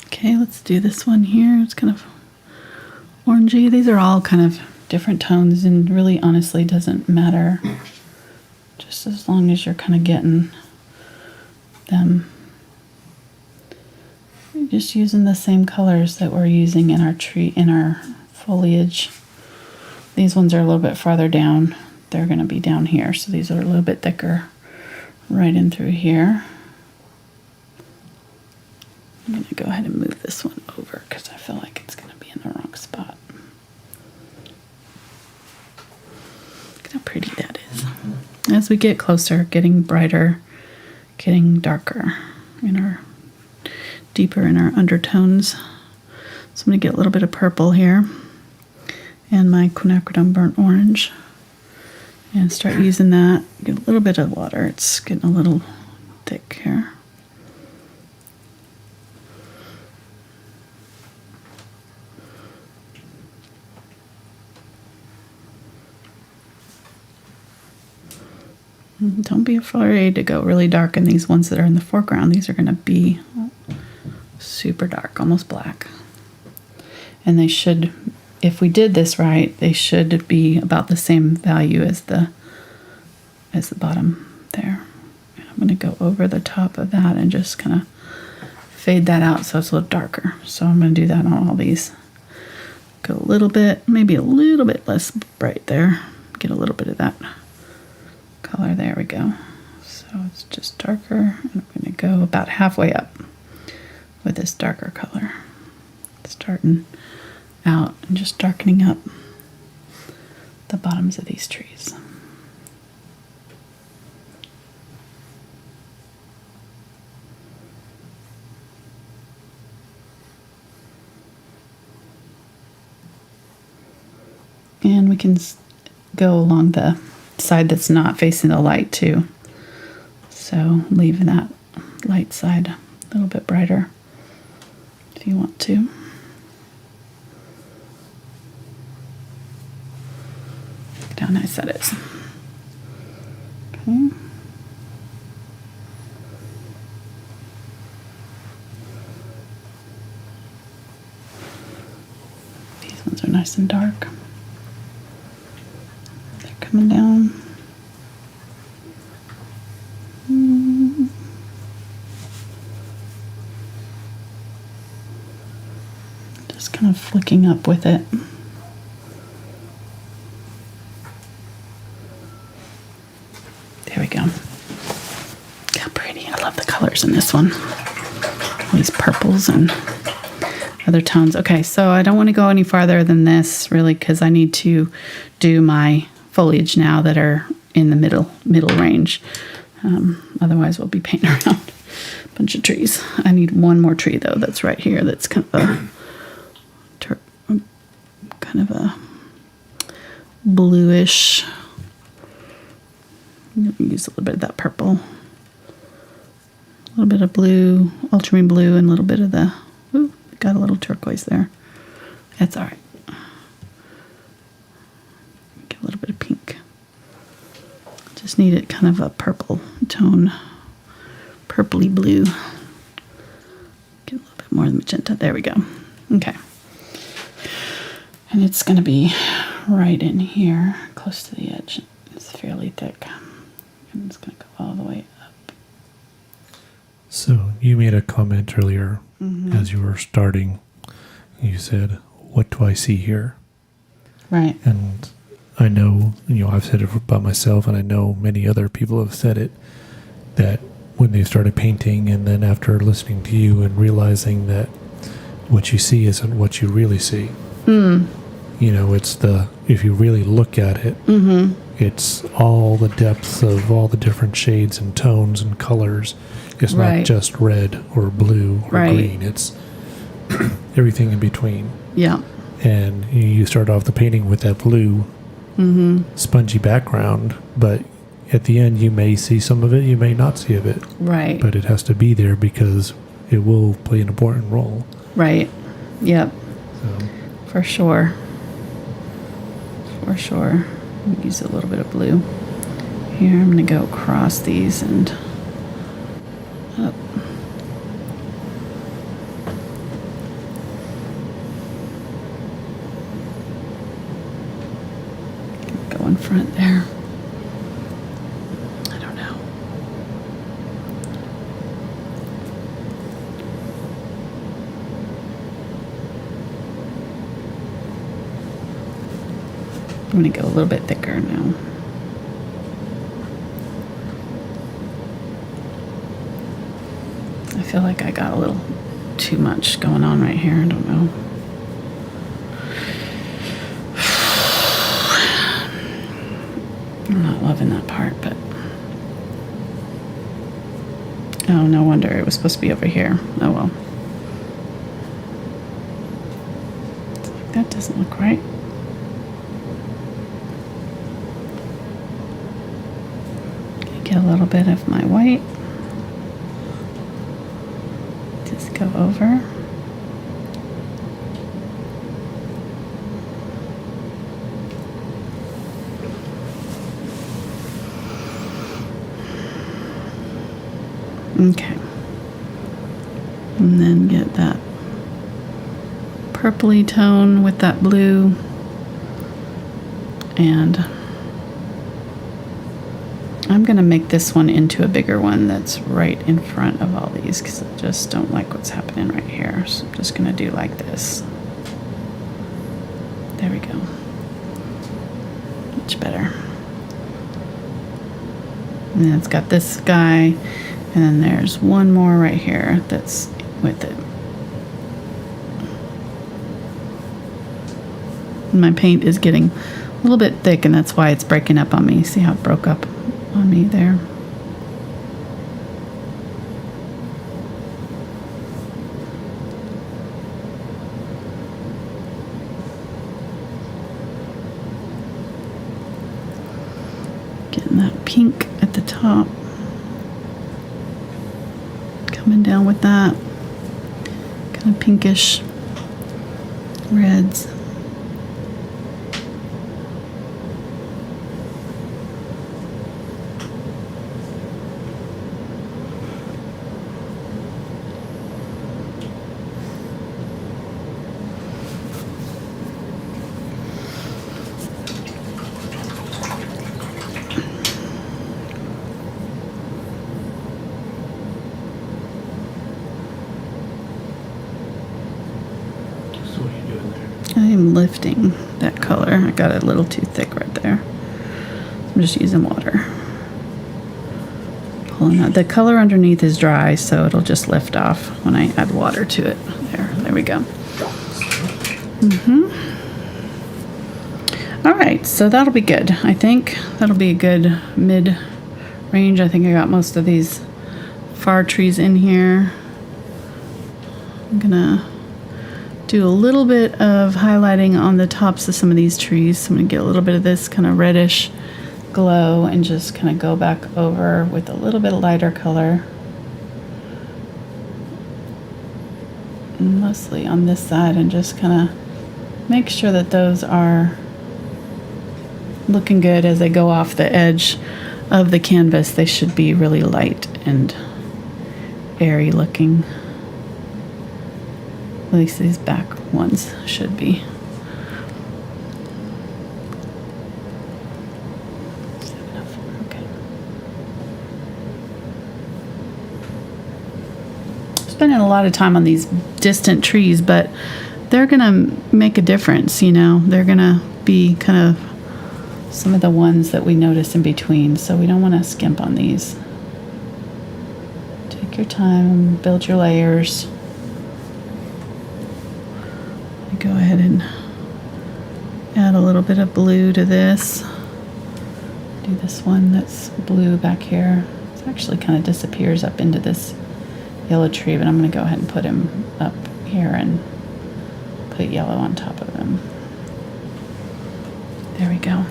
Okay, let's do this one here. It's kind of orangey. These are all kind of different tones, and really honestly doesn't matter, just as long as you're kind of getting them. We're just using the same colors that we're using in our tree, in our foliage. These ones are a little bit farther down. They're going to be down here, so these are a little bit thicker right in through here. I'm going to go ahead and move this one over because I feel like it's going to be in the wrong spot. Look how pretty that is. As we get closer, getting brighter, getting darker in our deeper in our undertones. So I'm going to get a little bit of purple here and my Quinacridone burnt orange and start using that. Get a little bit of water. It's getting a little thick here. Don't be afraid to go really dark in these ones that are in the foreground. These are going to be super dark, almost black. And they should, if we did this right, they should be about the same value as the bottom there. I'm going to go over the top of that and just kind of fade that out so it's a little darker. So I'm going to do that on all these. Go a little bit, maybe a little bit less bright there. Get a little bit of that color. There we go. So it's just darker, and I'm going to go about halfway up with this darker color, starting out and just darkening up the bottoms of these trees. And we can go along the side that's not facing the light too. So leave that light side a little bit brighter if you want to. Look how nice that is. Okay. These ones are nice and dark. Coming down. Just kind of flicking up with it. There we go. How pretty. I love the colors in this one. All these purples and other tones. Okay, so I don't want to go any farther than this really because I need to do my foliage now that are in the middle range. Otherwise we'll be painting around a bunch of trees. I need one more tree though that's right here that's kind of a bluish. I'm going to use a little bit of that purple, a little bit of blue, ultramarine blue, and a little bit of the, ooh, got a little turquoise there. That's all right. Get a little bit of pink. Just need it kind of a purple tone, purpley blue. Get a little bit more of the magenta. There we go. Okay. And it's going to be right in here, close to the edge. It's fairly thick. And it's going to go all the way up. So you made a comment earlier as you were starting. You said, "What do I see here?" Right. And I know, I've said it about myself, and I know many other people have said it, that when they started painting, and then after listening to you and realizing that what you see isn't what you really see. It's if you really look at it, it's all the depth of all the different shades and tones and colors. It's Right. not just red or blue or Right. green. It's everything in between. Yeah. And you start off the painting with that blue spongy background, but at the end you may see some of it, you may not see of it. Right. But it has to be there because it will play an important role. Right. Yep. So, For sure. For sure. Use a little bit of blue Here, I'm going to go across these and up. Go in front there. I don't know. I'm going to go a little bit thicker now. I feel like I got a little too much going on right here. I don't know. I'm not loving that part, but oh, no wonder it was supposed to be over here. Oh well. That doesn't look right. Get a little bit of my white. Just go over. Okay. And then get that purpley tone with that blue. And I'm going to make this one into a bigger one that's right in front of all these because I just don't like what's happening right here. So I'm just going to do like this. There we go. Much better. And then it's got this guy, and then there's one more right here that's with it. And my paint is getting a little bit thick, and that's why it's breaking up on me. See how it broke up on me there? Getting that pink at the top. Coming down with that. Kind of pinkish reds. I'm lifting that color. I got it a little too thick right there. I'm just using water. Pulling out. The color underneath is dry, so it'll just lift off when I add water to it. There we go. All right, so that'll be good. I think that'll be a good mid-range. I think I got most of these far trees in here. I'm gonna do a little bit of highlighting on the tops of some of these trees. So I'm gonna get a little bit of this kind of reddish glow and just kind of go back over with a little bit of lighter color. Mostly on this side, and just kind of make sure that those are looking good as they go off the edge of the canvas. They should be really light and airy looking. At least these back ones should be. Okay. Spending a lot of time on these distant trees, but they're gonna make a difference, you know. They're gonna be kind of some of the ones that we notice in between, so we don't want to skimp on these. Take your time, build your layers. Go ahead and add a little bit of blue to this. Do this one that's blue back here. It actually kind of disappears up into this yellow tree, but I'm going to go ahead and put him up here and put yellow on top of him. There we go.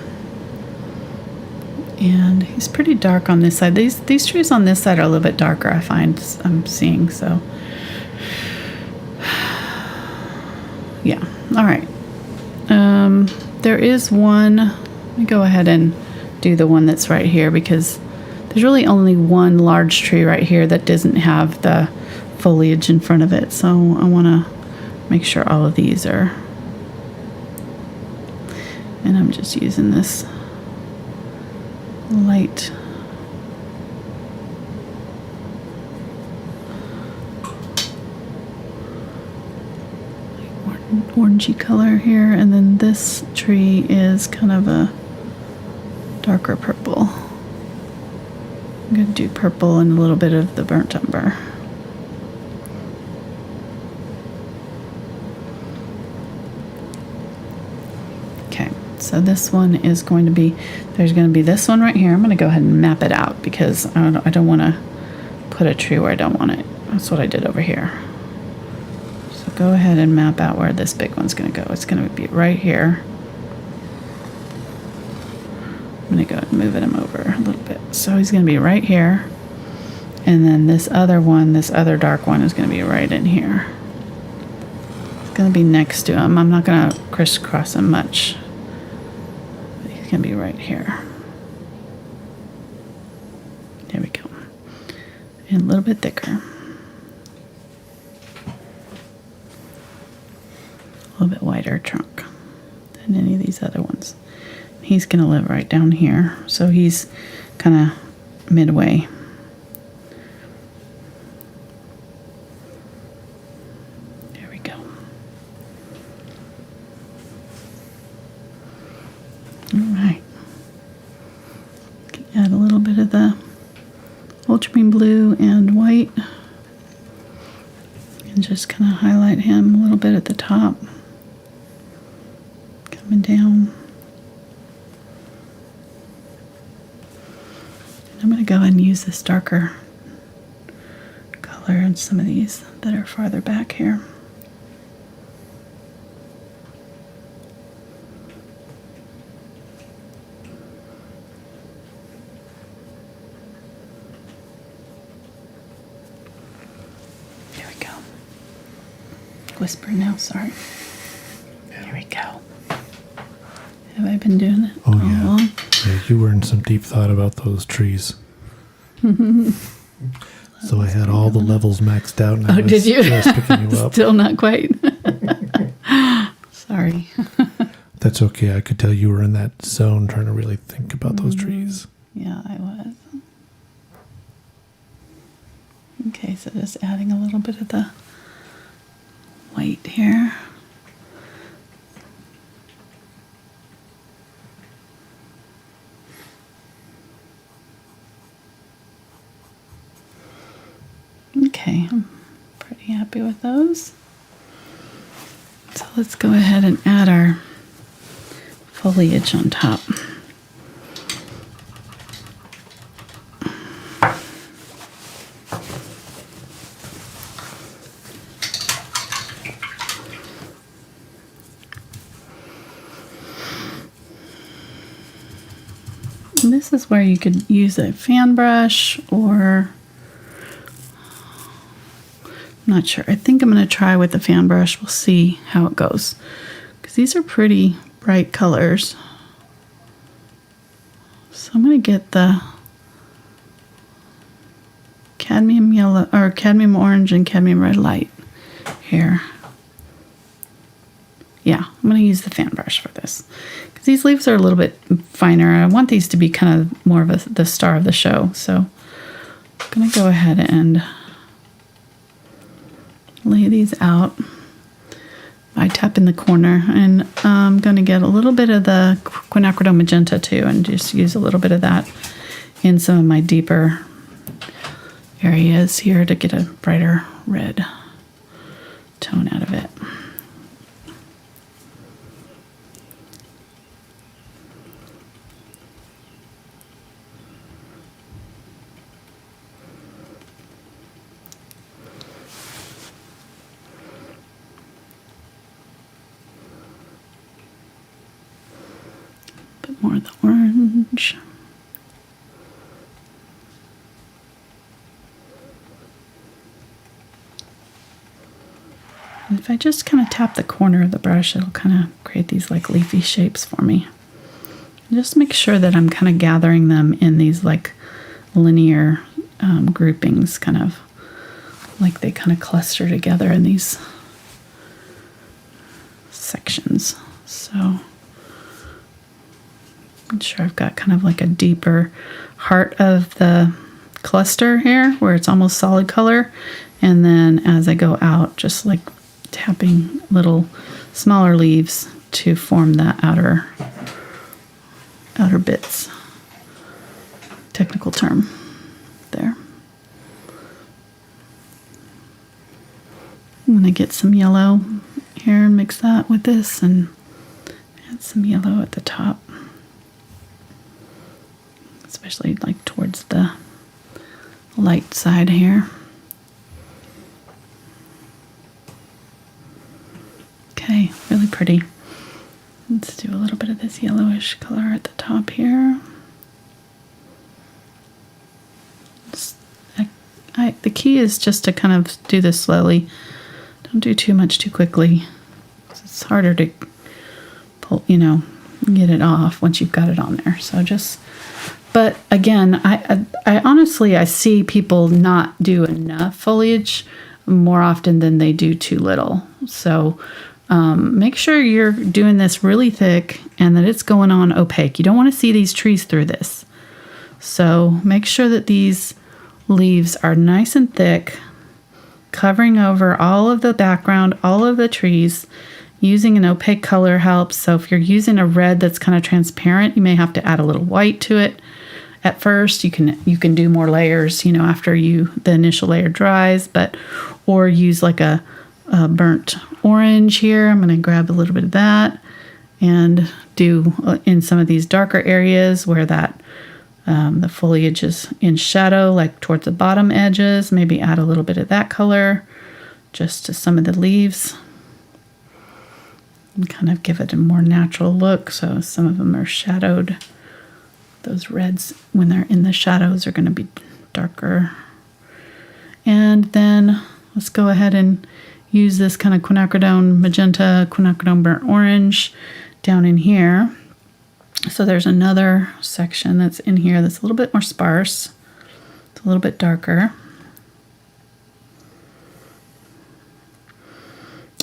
And he's pretty dark on this side. These trees on this side are a little bit darker, I find. I'm seeing, so yeah. All right. There is one. Let me go ahead and do the one that's right here because there's really only one large tree right here that doesn't have the foliage in front of it. So I want to make sure all of these are. And I'm just using this light orangey color here, and then this tree is kind of a darker purple. I'm going to do purple and a little bit of the burnt umber. Okay, so this one is going to be, there's going to be this one right here. I'm going to go ahead and map it out because I don't want to put a tree where I don't want it. That's what I did over here. So go ahead and map out where this big one's going to go. It's going to be right here. I'm going to go and move him over a little bit. So he's going to be right here. And then this other one, this other dark one is going to be right in here. It's going to be next to him. I'm not going to crisscross him much. But he's going to be right here. There we go. And a little bit thicker. A little bit wider trunk than any of these other ones. He's going to live right down here. So he's kind of midway. There we go. All right. Add a little bit of the Ultramarine Blue and white. And just kind of highlight him a little bit at the top. Coming down. I'm going to go ahead and use this darker color in some of these that are farther back here. There we go. Whisper now, sorry. There we go. Have I been doing it all along? Yeah, you were in some deep thought about those trees. So I had all the levels maxed out. And I was did you? Just picking you up. Still not quite. Sorry. That's okay. I could tell you were in that zone trying to really think about those trees. Yeah, I was. Okay, so just adding a little bit of the white here. Okay, I'm pretty happy with those. So let's go ahead and add our foliage on top. And this is where you could use a fan brush or I'm not sure. I think I'm going to try with the fan brush. We'll see how it goes. Because these are pretty bright colors. So I'm going to get the cadmium yellow or cadmium orange and cadmium red light here. Yeah, I'm going to use the fan brush for this. Because these leaves are a little bit finer. I want these to be kind of more of the star of the show. So I'm going to go ahead and lay these out by tapping the corner, and I'm going to get a little bit of the Quinacridone Magenta too and just use a little bit of that in some of my deeper areas here to get a brighter red tone out of it. More of the orange. And if I just kind of tap the corner of the brush, it'll kind of create these like leafy shapes for me. just make sure that I'm kind of gathering them in these like linear groupings, kind of like they kind of cluster together in these sections. So I'm sure I've got kind of like a deeper heart of the cluster here where it's almost solid color. And then as I go out, just like tapping little smaller leaves to form that outer bits. Technical term there. I'm gonna get some yellow here and mix that with this and add some yellow at the top, especially like towards the light side here. Okay, really pretty. Let's do a little bit of this yellowish color at the top here. The key is just to kind of do this slowly. Don't do too much too quickly. It's harder to pull, get it off once you've got it on there. So just, but again, I honestly, I see people not do enough foliage more often than they do too little. So make sure you're doing this really thick and that it's going on opaque. You don't want to see these trees through this. So make sure that these leaves are nice and thick, covering over all of the background, all of the trees. Using an opaque color helps. So if you're using a red that's kind of transparent, you may have to add a little white to it at first. You can do more layers, after the initial layer dries, or use like a burnt orange here. I'm going to grab a little bit of that and do in some of these darker areas where that the foliage is in shadow, like towards the bottom edges, maybe add a little bit of that color just to some of the leaves and kind of give it a more natural look. So some of them are shadowed. Those reds, when they're in the shadows, are going to be darker. And then let's go ahead and use this kind of Quinacridone Magenta, Quinacridone Burnt Orange down in here. So there's another section that's in here that's a little bit more sparse. It's a little bit darker.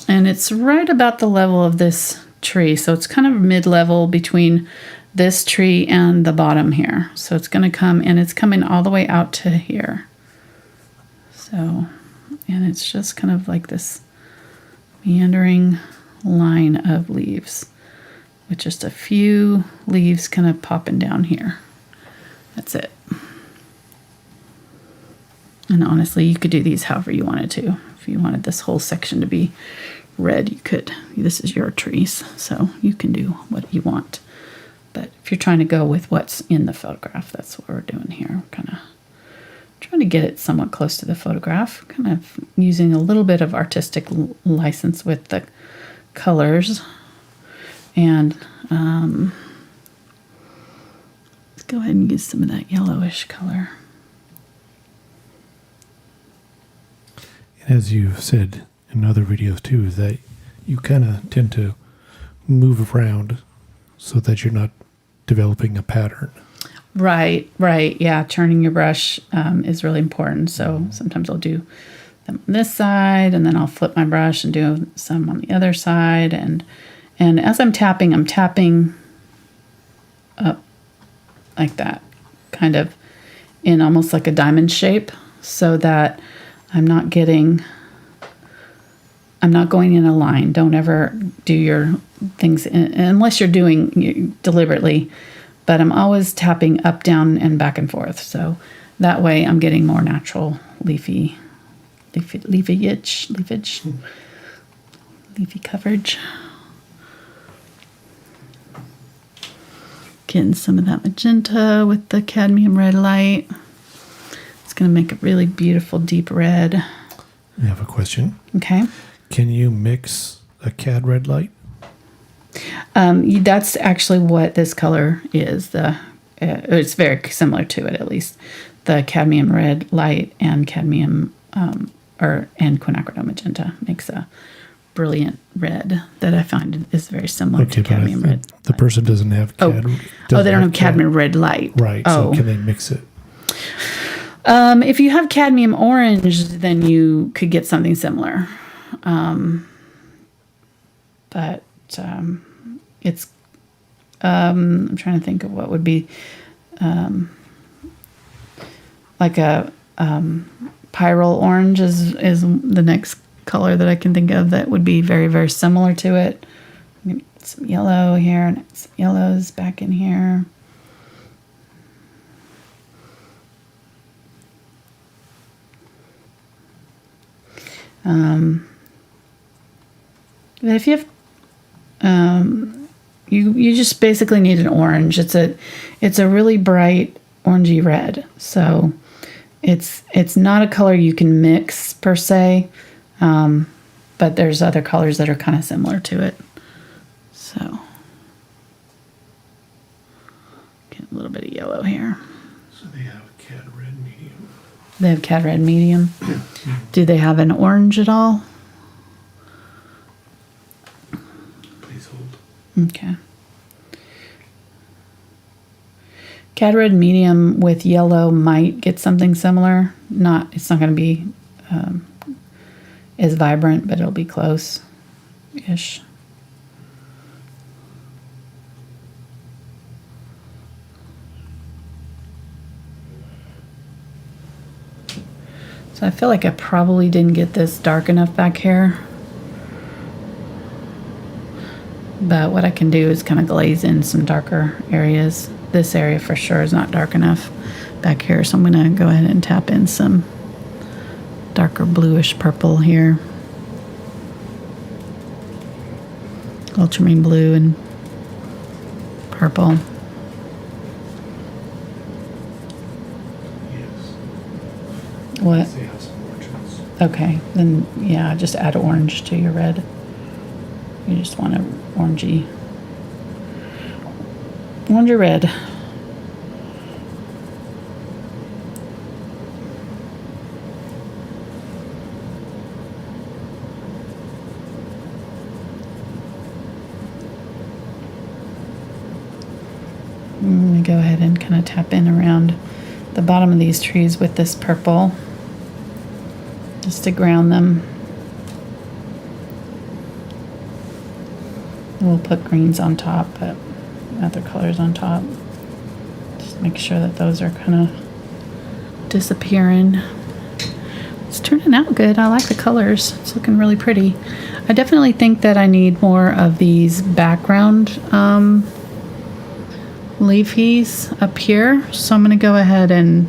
And it's right about the level of this tree. So it's kind of mid-level between this tree and the bottom here. So it's going to come, and it's coming all the way out to here. So, and it's just kind of like this meandering line of leaves with just a few leaves kind of popping down here. That's it. And honestly, you could do these however you wanted to. If you wanted this whole section to be red, you could. This is your trees, so you can do what you want. But if you're trying to go with what's in the photograph, that's what we're doing here. Kind of trying to get it somewhat close to the photograph, kind of using a little bit of artistic license with the colors. And let's go ahead and use some of that yellowish color. And as you've said in other videos too, is that you kind of tend to move around so that you're not developing a pattern. Right. Yeah, turning your brush is really important. So sometimes I'll do them on this side, and then I'll flip my brush and do some on the other side. And as I'm tapping up like that, kind of in almost like a diamond shape, so that I'm not going in a line. Don't ever do your things unless you're doing deliberately, but I'm always tapping up, down, and back and forth. So that way I'm getting more natural leafy coverage. Getting some of that magenta with the Cadmium Red Light. It's going to make a really beautiful deep red. I have a question. Okay. Can you mix a Cad Red Light? That's actually what this color is. It's very similar to it, at least. The Cadmium Red Light and Cadmium and Quinacridone Magenta makes a brilliant red that I find is very similar to cadmium red. The person doesn't have they don't have cadmium red light. Right. So can they mix it? If you have cadmium orange, then you could get something similar. But it's I'm trying to think of what would be like a pyrrole orange is the next color that I can think of that would be very, very similar to it. I'm gonna get some yellow here and some yellows back in here. But if you have, you just basically need an orange. It's a really bright orangey red. So it's not a color you can mix per se, but there's other colors that are kind of similar to it. So get a little bit of yellow here. So they have cad red medium. They have cad red medium. Do they have an orange at all? Please hold. Okay. Cad red medium with yellow might get something similar. It's not going to be as vibrant, but it'll be close-ish. So I feel like I probably didn't get this dark enough back here. But what I can do is kind of glaze in some darker areas. This area for sure is not dark enough back here, so I'm going to go ahead and tap in some darker bluish purple here. Ultramarine blue and purple. Yes. What? They have some oranges. Okay, then yeah, just add orange to your red. You just want a orangey red. I'm going to go ahead and kind of tap in around the bottom of these trees with this purple just to ground them. We'll put greens on top, but other colors on top. Just make sure that those are kind of disappearing. It's turning out good. I like the colors. It's looking really pretty. I definitely think that I need more of these background leafies up here. So I'm going to go ahead and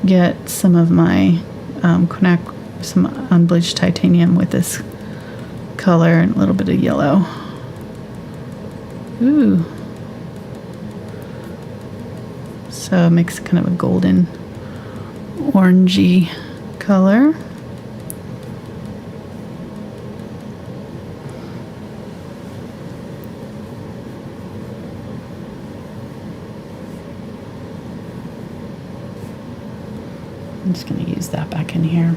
get some of my some unbleached titanium with this color and a little bit of yellow. Ooh. So it makes kind of a golden orangey color. I'm just going to use that back in here.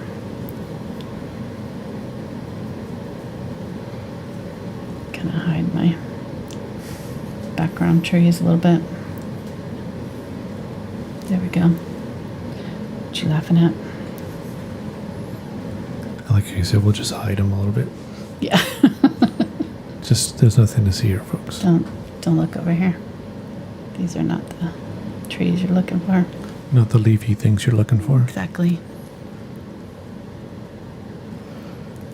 Kind of hide my background trees a little bit. There we go. What you laughing at? I like how you said we'll just hide them a little bit. Yeah. Just there's nothing to see here, folks. Don't look over here. These are not the trees you're looking for. Not the leafy things you're looking for. Exactly.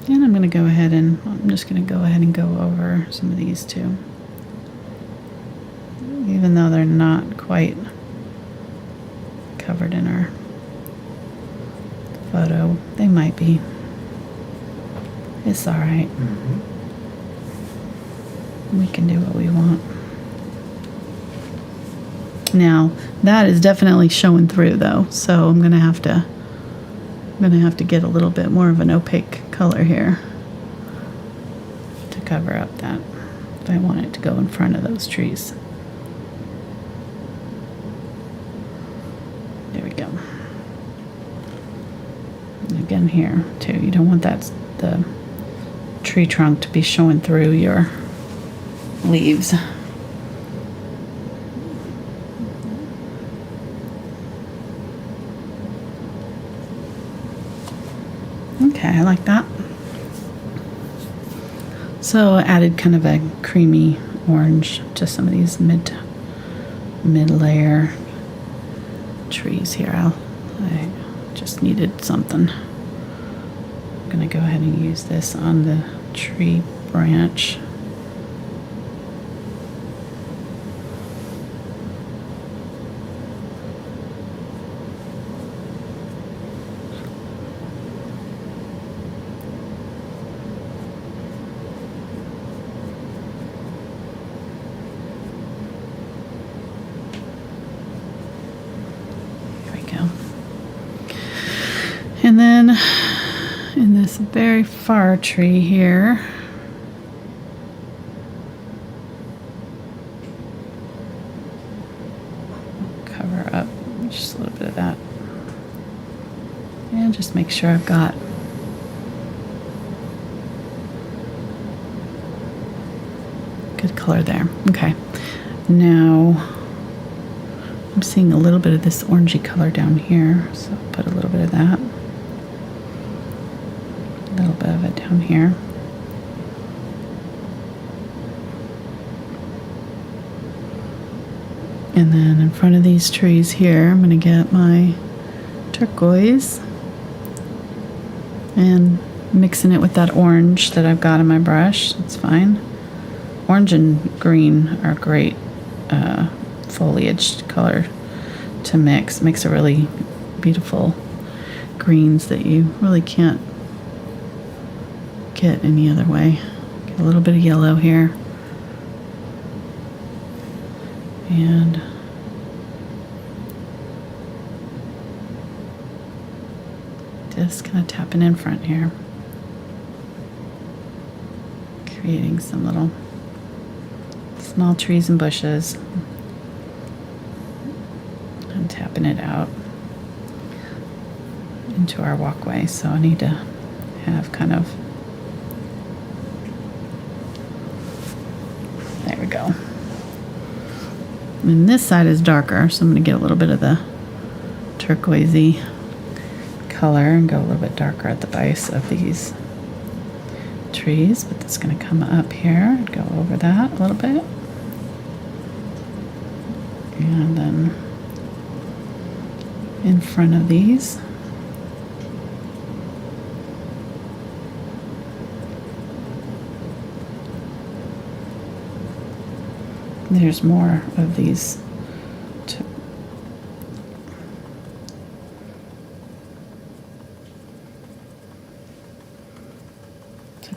And I'm just going to go ahead and go over some of these too. Even though they're not quite covered in our photo, they might be. It's all right. Mm-hmm. We can do what we want. Now, that is definitely showing through though, so I'm going to have to get a little bit more of an opaque color here to cover up that. I want it to go in front of those trees. There we go. And again here too, you don't want the tree trunk to be showing through your leaves. Okay, I like that. So I added kind of a creamy orange to some of these mid-layer trees here. I just needed something. I'm gonna go ahead and use this on the tree branch. And then in this very far tree here, cover up just a little bit of that. And just make sure I've got good color there. Okay. Now I'm seeing a little bit of this orangey color down here, so I'll put a little bit of that. A little bit of it down here. And then in front of these trees here, I'm going to get my turquoise and mixing it with that orange that I've got in my brush. That's fine. Orange and green are great foliage color to mix. Makes a really beautiful greens that you really can't get any other way. Get a little bit of yellow here. And just kind of tapping in front here. Creating some little small trees and bushes. And tapping it out into our walkway. So I need to have kind of, there we go. And this side is darker, so I'm going to get a little bit of the turquoisey color and go a little bit darker at the base of these trees. But that's going to come up here and go over that a little bit. And then in front of these. There's more of these to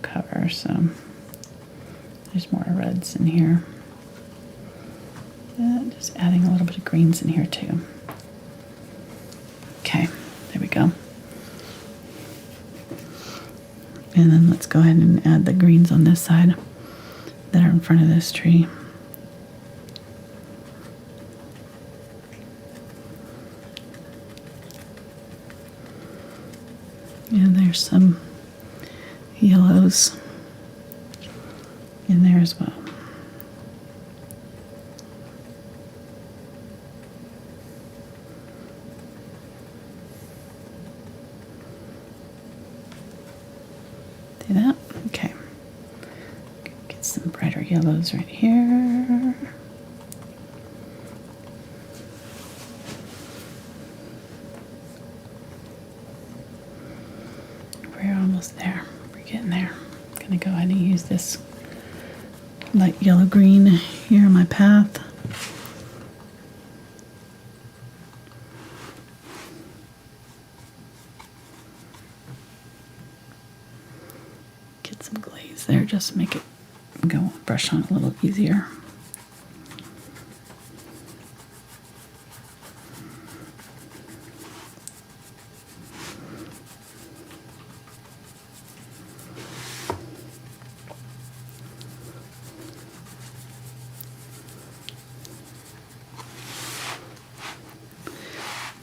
cover, so there's more reds in here. Just adding a little bit of greens in here too. Okay, there we go. And then let's go ahead and add the greens on this side that are in front of this tree. And there's some yellows in there as well. See that? Okay. Get some brighter yellows right here. We're almost there. We're getting there. I'm going to go ahead and use this light yellow green here on my path. Get some glaze there just to make it go brush on a little easier.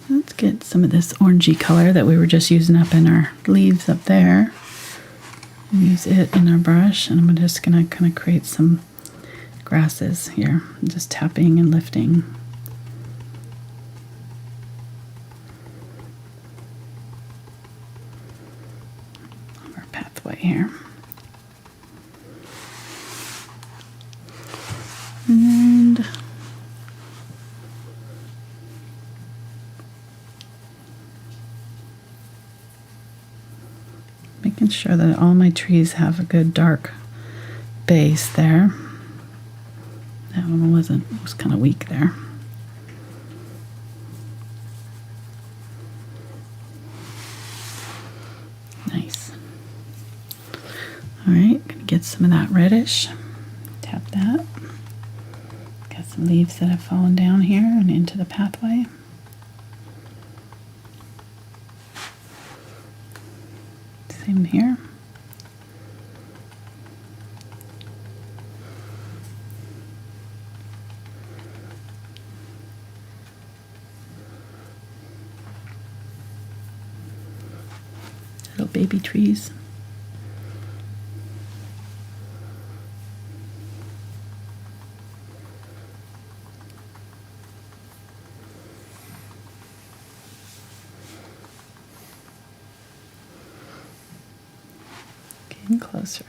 Let's get some of this orangey color that we were just using up in our leaves up there use it in our brush, and I'm just going to kind of create some grasses here. I'm just tapping and lifting. Our pathway here. And making sure that all my trees have a good dark base there. That one was kind of weak there. Nice. All right, gonna get some of that reddish. Tap that. Got some leaves that have fallen down here and into the pathway. Same here. Little baby trees. Getting closer.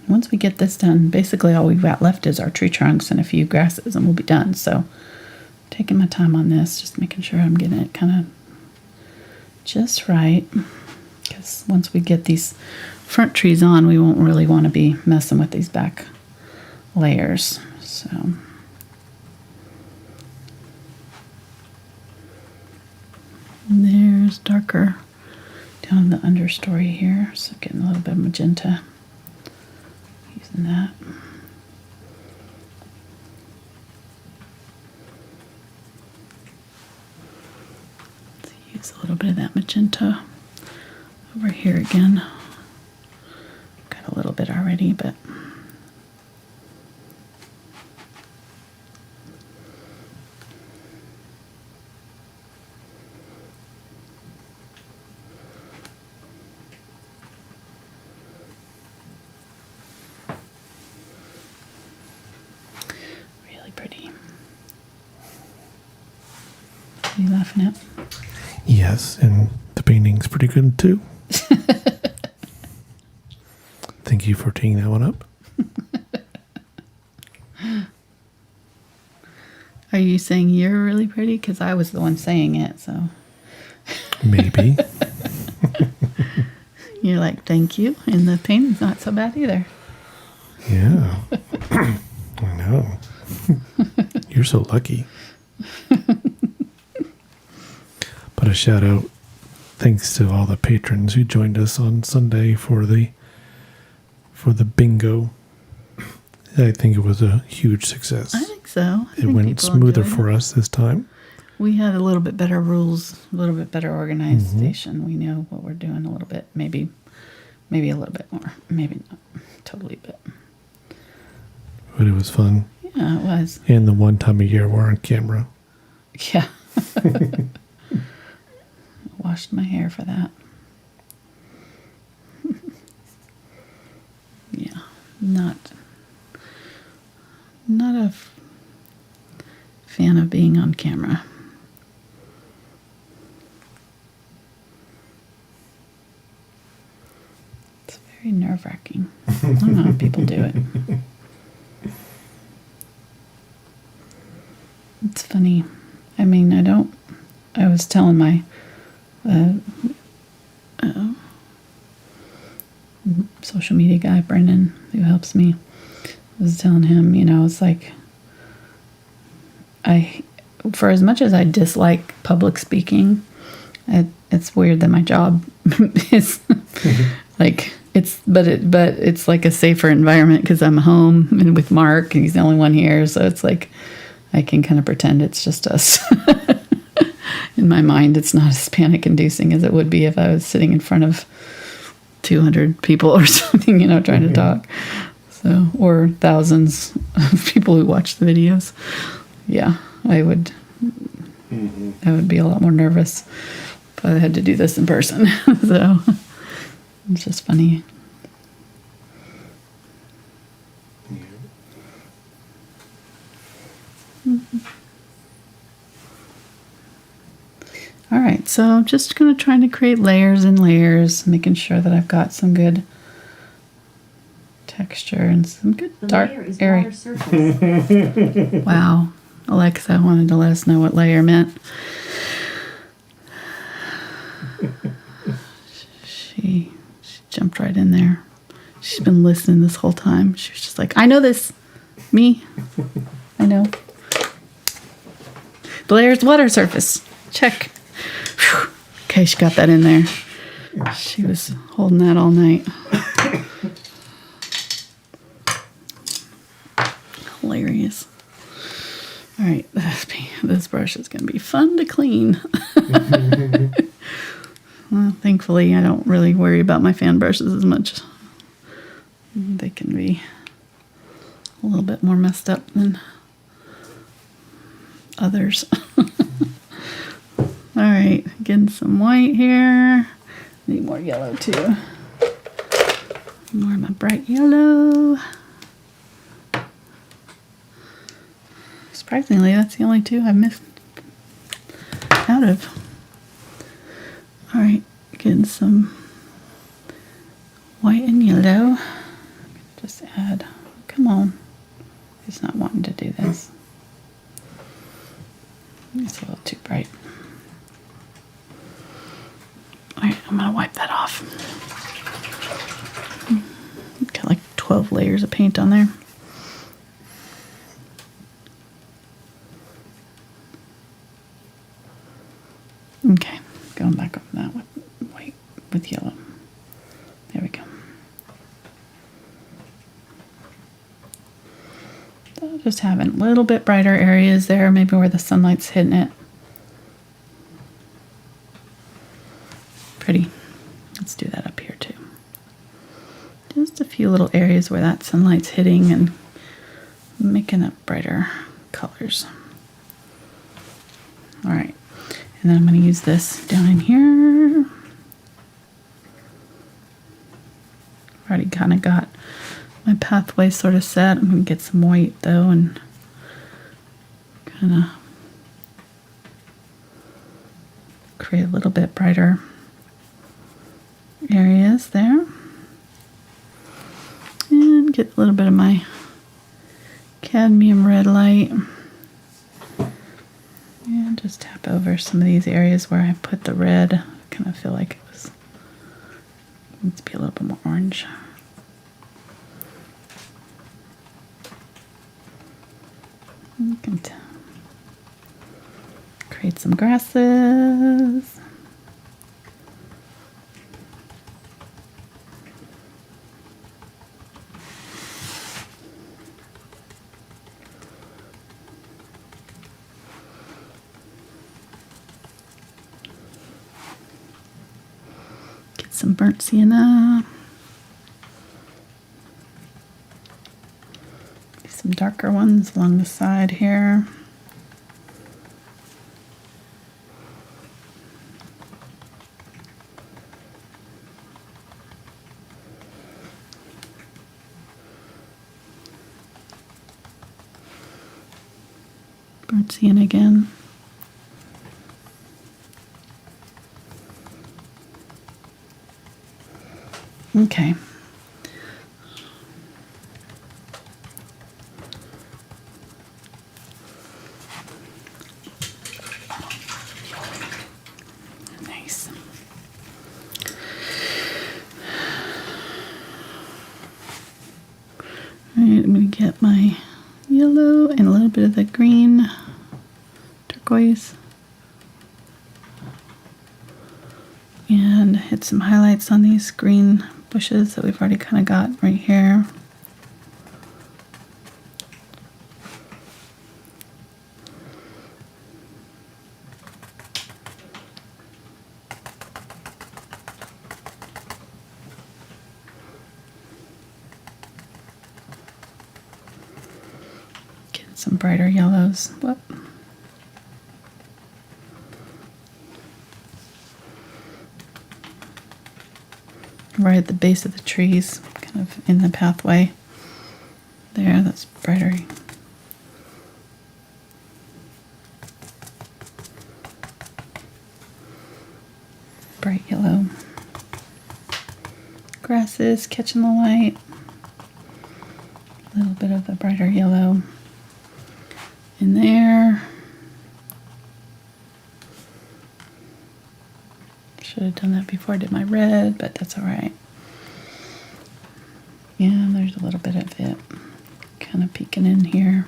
Once we get this done, basically all we've got left is our tree trunks and a few grasses and we'll be done. So taking my time on this, just making sure I'm getting it kind of just right, because once we get these front trees on, we won't really want to be messing with these back layers. So and there's darker down in the understory here, so getting a little bit of magenta, using that. Use a little bit of that magenta over here again. Got a little bit already, but really pretty. What are you laughing at? Yes, and the painting's pretty good too. Thank you for teeing that one up. Are you saying you're really pretty? Because I was the one saying it, so. Maybe. You're like, thank you, and the painting's not so bad either. Yeah. I know. You're so lucky. But a shout out, thanks to all the patrons who joined us on Sunday for the bingo. I think it was a huge success. I think so. It went smoother for us this time. We had a little bit better rules, a little bit better organization. We know what we're doing a little bit, maybe a little bit more, maybe not totally, but it was fun. Yeah, it was. And the one time a year we're on camera. Yeah. Washed my hair for that. Yeah, not a fan of being on camera. It's very nerve-wracking. I don't know how people do it. It's funny. I mean, I was telling my social media guy, Brendan, who helps me, I was telling him, it's like, for as much as I dislike public speaking, it's weird that my job is like, it's like a safer environment because I'm home and with Mark and he's the only one here. So it's like, I can kind of pretend it's just us. In my mind, it's not as panic inducing as it would be if I was sitting in front of 200 people or something, trying to talk. So, or thousands of people who watch the videos. Yeah, I would be a lot more nervous. But I had to do this in person, so it's just funny. All right, so I'm just going to try to create layers and layers, making sure that I've got some good texture and some good dark area. Wow, Alexa wanted to let us know what layer meant. She jumped right in there. She's been listening this whole time. She was just like, I know this. Me. I know. The layer's water surface. Check. Whew. Okay, she got that in there. She was holding that all night. Hilarious. All right, this brush is going to be fun to clean. Well, thankfully, I don't really worry about my fan brushes as much. They can be a little bit more messed up than others. All right, getting some white here. Need more yellow too. More of my bright yellow. Surprisingly, that's the only two I've missed out of. All right, getting some white and yellow. Just add, come on. He's not wanting to do this. It's a little too bright. All right, I'm gonna wipe that off. Got like 12 layers of paint on there. Okay, going back over that with white, with yellow. There we go. So just having a little bit brighter areas there, maybe where the sunlight's hitting it. Pretty. Let's do that up here too. Just a few little areas where that sunlight's hitting and making up brighter colors. All right, and then I'm going to use this down in here. Already kind of got my pathway sort of set. I'm going to get some white though and kind of create a little bit brighter areas there. And get a little bit of my Cadmium Red Light. And just tap over some of these areas where I put the red. I kind of feel like it needs to be a little bit more orange. You can create some grasses. Some burnt sienna. Some darker ones along the side here. Burnt sienna again. Okay. Nice. All right, I'm going to get my yellow and a little bit of the green turquoise. And hit some highlights on these green bushes that we've already kind of got right here. Get some brighter yellows. Whoop. right at the base of the trees, kind of in the pathway. There, that's brighter. Bright yellow. Grasses catching the light. A little bit of a brighter yellow in there. Should have done that before I did my red, but that's all right. Yeah, there's a little bit of it kind of peeking in here.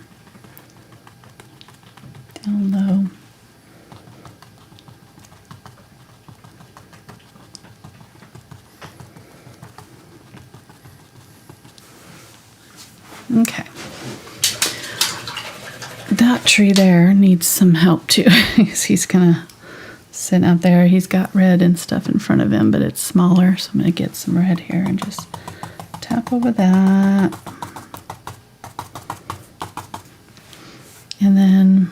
Down low. Okay. That tree there needs some help too, because he's gonna sit out there. He's got red and stuff in front of him, but it's smaller, so I'm gonna get some red here and just tap over that. And then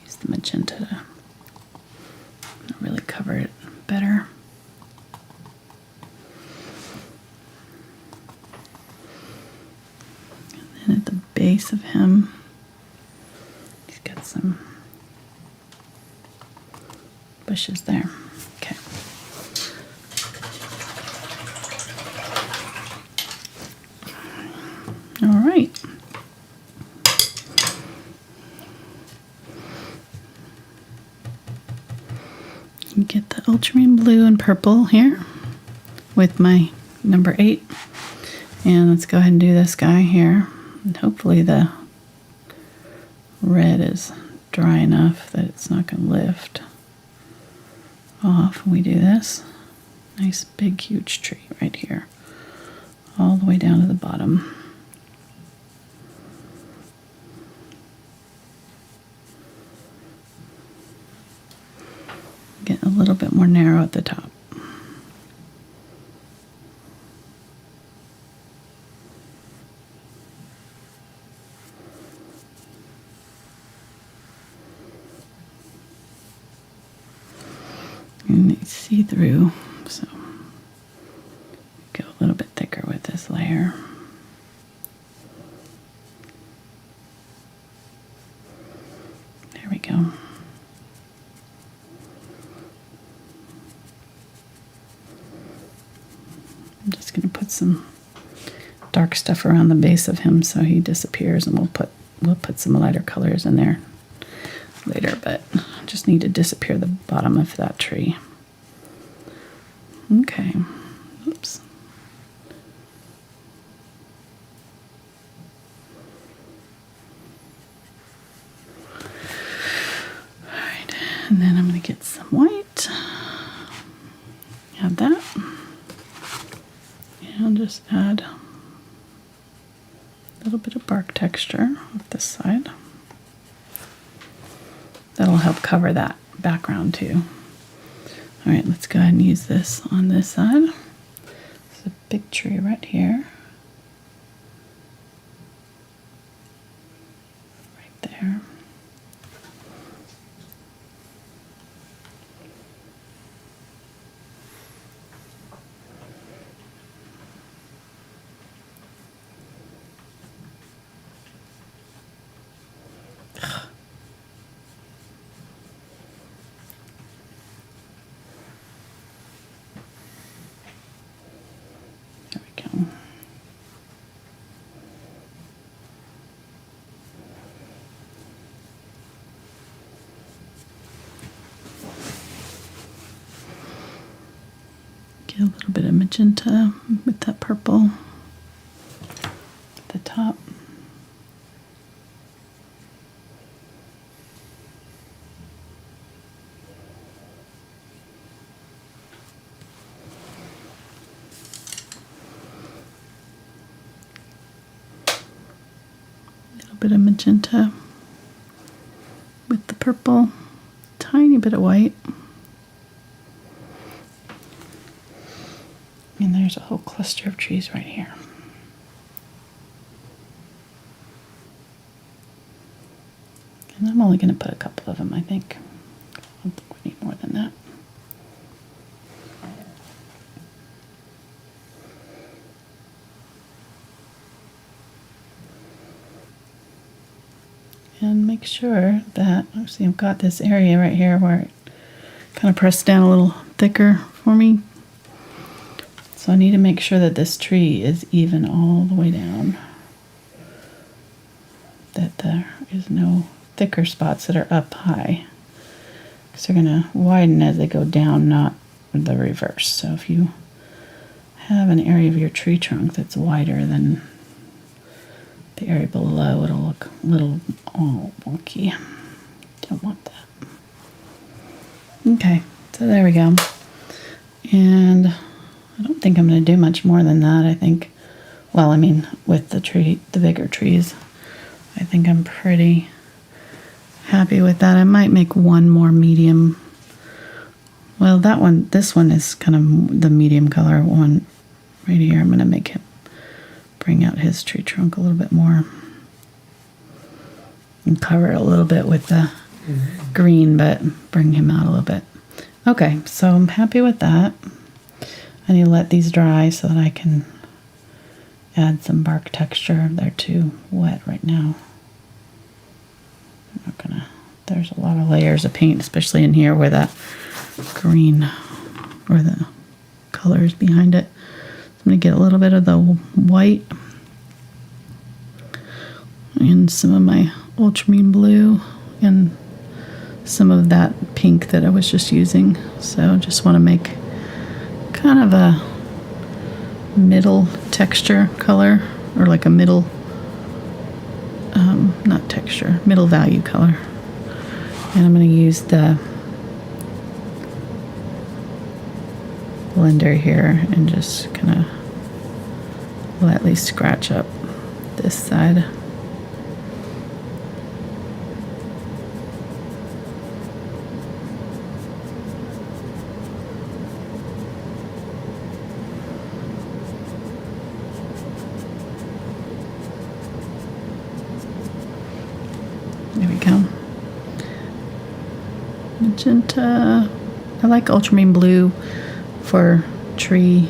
use the magenta to really cover it better. And then at the base of him, he's got some bushes there. Okay. All right. Get the ultramarine blue and purple here with my number 8. And let's go ahead and do this guy here. And hopefully the red is dry enough that it's not going to lift off when we do this. Nice big huge tree right here. All the way down to the bottom. Get a little bit more narrow at the top. And it's see-through, so go a little bit thicker with this layer. There we go. I'm just going to put some dark stuff around the base of him so he disappears, and we'll put some lighter colors in there later, but I just need to disappear the bottom of that tree. Okay. Oops. All right, and then I'm going to get some white. Add that. And just add a little bit of bark texture with this side. That'll help cover that background too. All right, let's go ahead and use this on this side. There's a big tree right here. Right there. Get a little bit of magenta with that purple at the top. A little bit of magenta with the purple, tiny bit of white. And there's a whole cluster of trees right here. And I'm only going to put a couple of them, I think. don't think we need more than that. And make sure that, see, I've got this area right here where it kind of pressed down a little thicker for me. So I need to make sure that this tree is even all the way down. That there is no thicker spots that are up high. Because they're going to widen as they go down, not the reverse. So if you have an area of your tree trunk that's wider than the area below, it'll look a little all wonky. Don't want that. Okay, so there we go. And I don't think I'm going to do much more than that. I think, well, I mean, with the tree, the bigger trees, I think I'm pretty happy with that. I might make one more medium. Well, that one, this one is kind of the medium color one right here. I'm going to make him bring out his tree trunk a little bit more and cover it a little bit with the green, but bring him out a little bit. Okay, so I'm happy with that. I need to let these dry so that I can add some bark texture. They're too wet right now. I'm not gonna, there's a lot of layers of paint, especially in here where that green or the color is behind it. I'm going to get a little bit of the white and some of my ultramarine blue and some of that pink that I was just using. So just want to make kind of a middle texture color, or like a middle, not texture, middle value color. And I'm going to use the blender here and just kind of lightly scratch up this side. There we go. Magenta. I like ultramarine blue for tree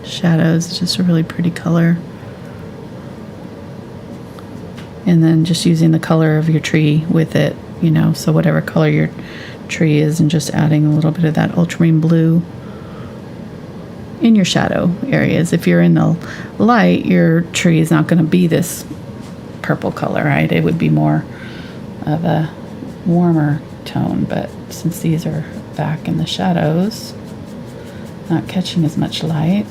shadows. It's just a really pretty color. And then just using the color of your tree with it, you know, so whatever color your tree is, and just adding a little bit of that ultramarine blue in your shadow areas. If you're in the light, your tree is not going to be this purple color, right? It would be more of a warmer tone, but since these are back in the shadows, not catching as much light,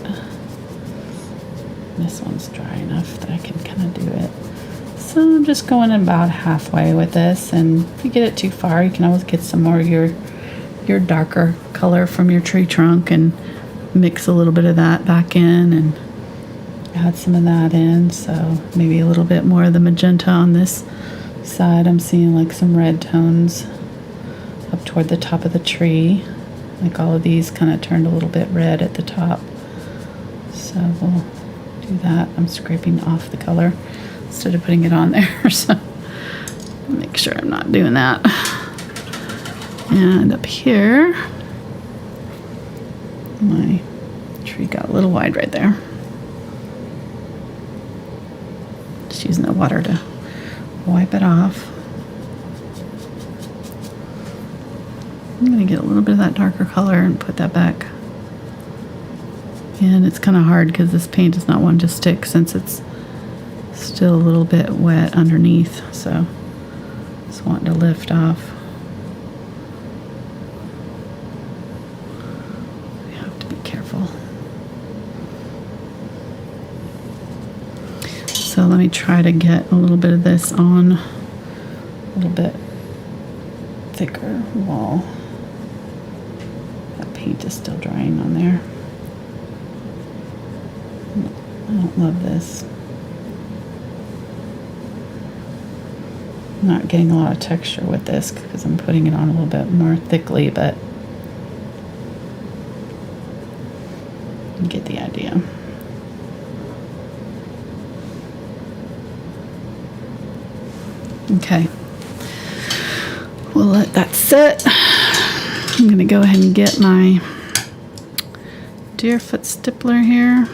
this one's dry enough that I can kind of do it. So I'm just going about halfway with this, and if you get it too far, you can always get some more of your darker color from your tree trunk and mix a little bit of that back in and add some of that in. So maybe a little bit more of the magenta on this side. I'm seeing like some red tones up toward the top of the tree. Like all of these kind of turned a little bit red at the top. So we'll do that. I'm scraping off the color instead of putting it on there. So make sure I'm not doing that. And up here, my tree got a little wide right there. Just using the water to wipe it off. I'm going to get a little bit of that darker color and put that back. And it's kind of hard because this paint does not want to stick since it's still a little bit wet underneath. So just wanting to lift off. You have to be careful. So let me try to get a little bit of this on a little bit thicker wall. That paint is still drying on there. I don't love this. I'm not getting a lot of texture with this because I'm putting it on a little bit more thickly, but you get the idea. Okay. We'll let that sit. I'm going to go ahead and get my Deerfoot Stippler here.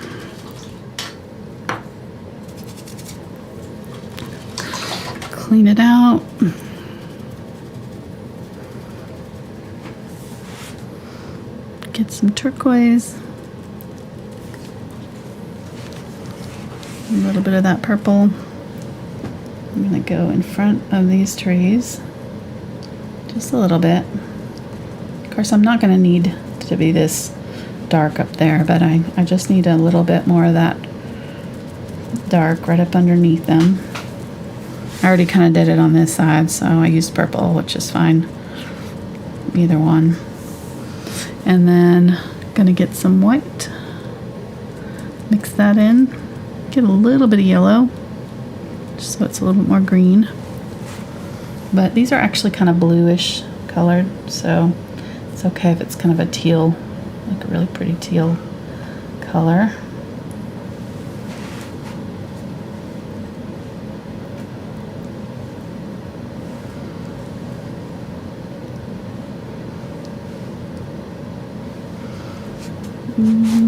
Clean it out. Get some turquoise. A little bit of that purple. I'm going to go in front of these trees. Just a little bit. Of course, I'm not going to need to be this dark up there, but I just need a little bit more of that dark right up underneath them. I already kind of did it on this side, so I used purple, which is fine. Either one. And then gonna get some white. Mix that in. Get a little bit of yellow, just so it's a little bit more green. But these are actually kind of bluish colored, so it's okay if it's kind of a teal, like a really pretty teal color.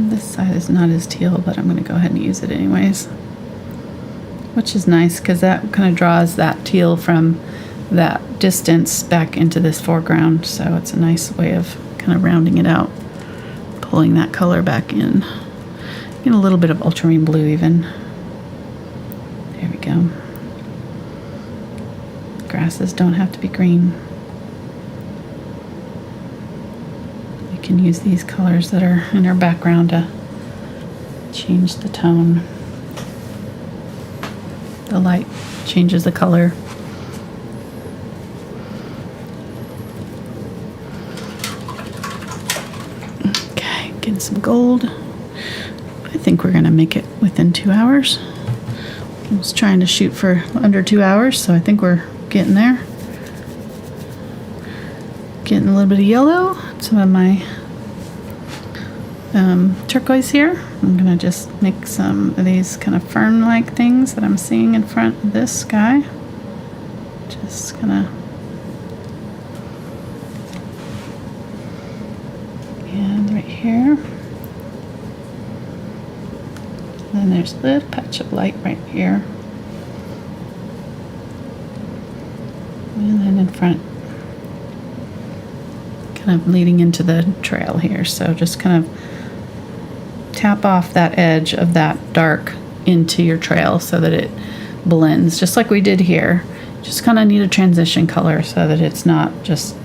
This side is not as teal, but I'm going to go ahead and use it anyways. Which is nice because that kind of draws that teal from that distance back into this foreground. So it's a nice way of kind of rounding it out, pulling that color back in. Get a little bit of ultramarine blue even. There we go. Grasses don't have to be green. Can use these colors that are in our background to change the tone. The light changes the color. Okay, getting some gold. I think we're gonna make it within 2 hours. I was trying to shoot for under 2 hours, so I think we're getting there. Getting a little bit of yellow, some of my turquoise here. I'm gonna just make some of these kind of fern-like things that I'm seeing in front of this guy. Just gonna, and right here. And then there's a little patch of light right here. And then in front, kind of leading into the trail here. So just kind of tap off that edge of that dark into your trail so that it blends, just like we did here. Just kind of need a transition color so that it's not just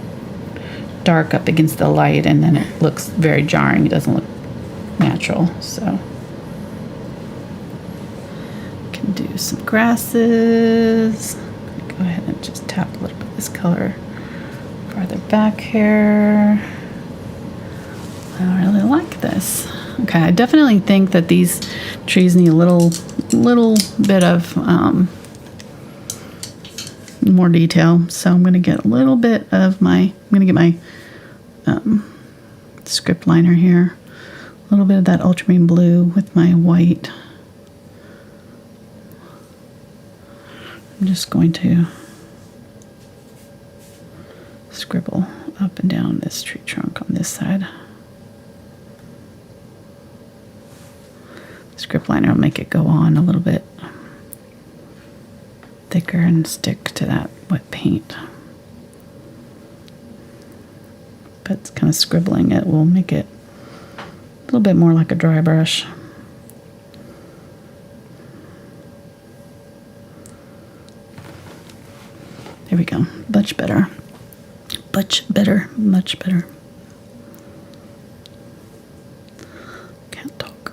dark up against the light and then it looks very jarring. It doesn't look natural. So can do some grasses. Go ahead and just tap a little bit of this color farther back here. I really like this. Okay, I definitely think that these trees need a little bit of more detail. So I'm going to get a little bit of my, I'm going to get my script liner here. A little bit of that ultramarine blue with my white. I'm just going to scribble up and down this tree trunk on this side. Script liner will make it go on a little bit thicker and stick to that wet paint. But it's kind of scribbling it will make it a little bit more like a dry brush. There we go. Much better. Much better. Much better. Can't talk.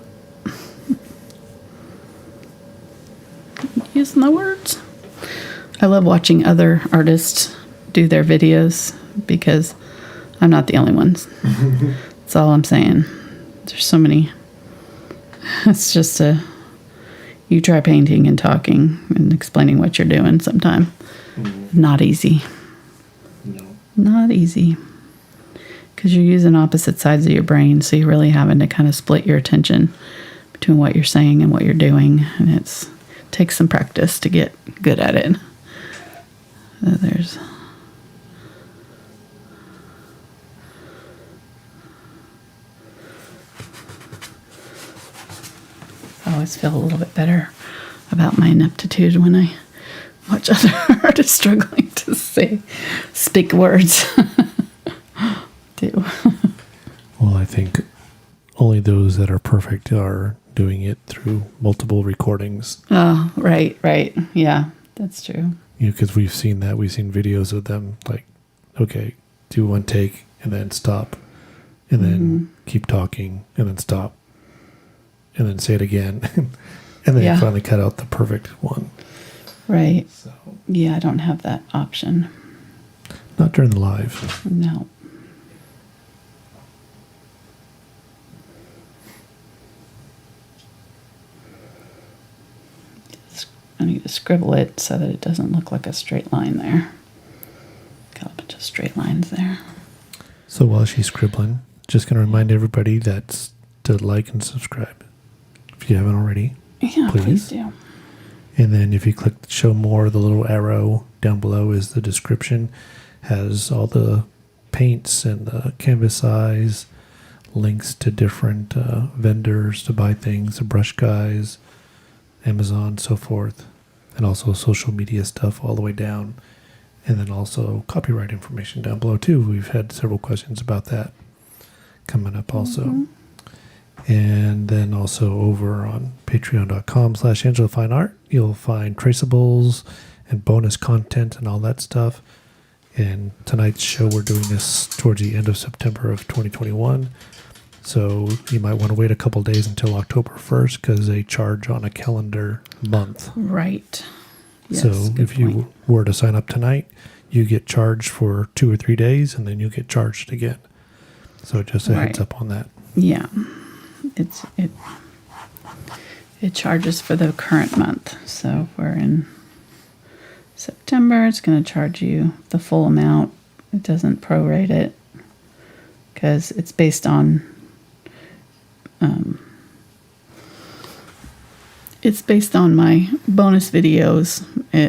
Using the words. I love watching other artists do their videos because I'm not the only one. That's all I'm saying. There's so many. It's just you try painting and talking and explaining what you're doing sometime. Not easy. No. Not easy. Because you're using opposite sides of your brain, so you're really having to kind of split your attention between what you're saying and what you're doing. And it takes some practice to get good at it. There's always feel a little bit better about my ineptitude when I watch other artists struggling to speak words. Well, I think only those that are perfect are doing it through multiple recordings. Oh, right. Yeah, that's true. Because we've seen that. We've seen videos of them like, okay, do one take and then stop and then keep talking and then stop and then say it again. And then finally cut out the perfect one. Right. So, yeah, I don't have that option. Not during the live. No. I need to scribble it so that it doesn't look like a straight line there. Got a bunch of straight lines there. So while she's scribbling, just going to remind everybody that's to like and subscribe if you haven't already. Yeah, please do. And then if you click show more, the little arrow down below is the description. Has all the paints and the canvas size, links to different vendors to buy things, the brush guys, Amazon, so forth. And also social media stuff all the way down. And then also copyright information down below too. We've had several questions about that coming up also. And then also over on patreon.com/AngelaFineArt, you'll find traceables and bonus content and all that stuff. And tonight's show, we're doing this towards the end of September of 2021. So you might want to wait a couple days until October 1st because they charge on a calendar month. Right. Yes, so if you were to sign up tonight, you get charged for 2 or 3 days and then you get charged again. So just a heads up on that. Yeah. It charges for the current month. So if we're in September, it's going to charge you the full amount. It doesn't prorate it because it's based on my bonus videos.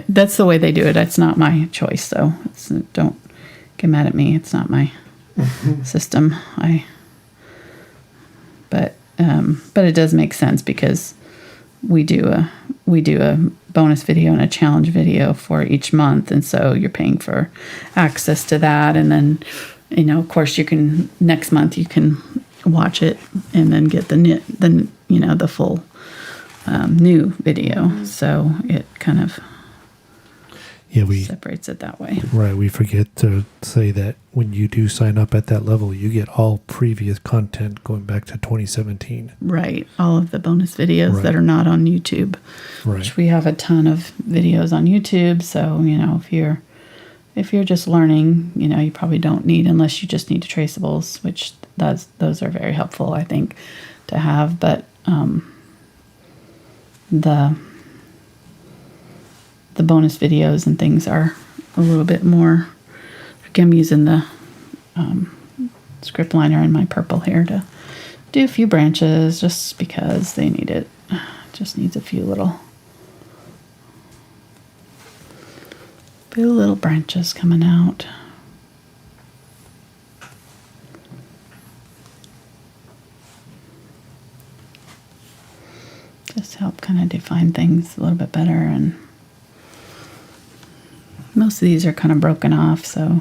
That's the way they do it. That's not my choice, though. Don't get mad at me. It's not my system. But it does make sense because we do a bonus video and a challenge video for each month, and so you're paying for access to that, and then of course next month you can watch it and then get the full new video. So it kind of separates it that way. Right. We forget to say that when you do sign up at that level, you get all previous content going back to 2017. Right. All of the bonus videos that are not on YouTube. Right. Which we have a ton of videos on YouTube. So, if you're just learning, you probably don't need, unless you just need traceables, which those are very helpful, I think, to have. But the bonus videos and things are a little bit more. I'm using the script liner in my purple here to do a few branches just because they need it. Just needs a few little branches coming out. Just help kind of define things a little bit better. And most of these are kind of broken off, so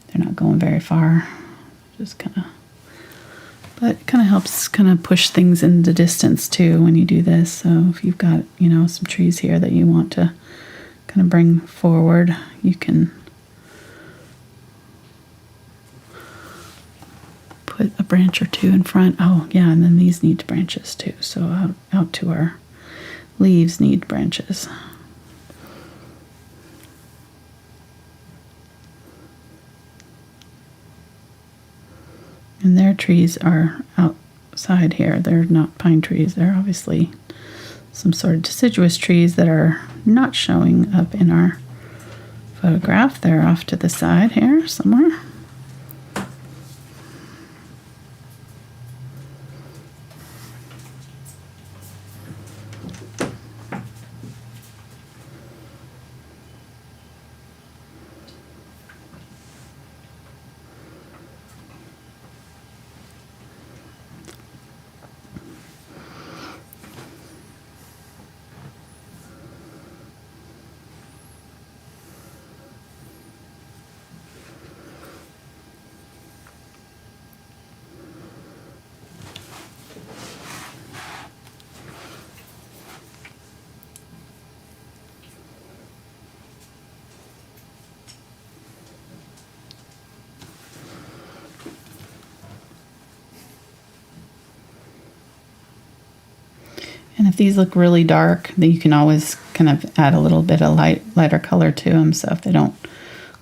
they're not going very far. Just but it kind of helps kind of push things in the distance too when you do this. So if you've got, some trees here that you want to kind of bring forward, you can put a branch or two in front. Oh yeah, and then these need branches too. So out to our leaves need branches. And their trees are outside here. They're not pine trees. They're obviously some sort of deciduous trees that are not showing up in our photograph. They're off to the side here somewhere. And if these look really dark, then you can always kind of add a little bit of lighter color to them. So if they don't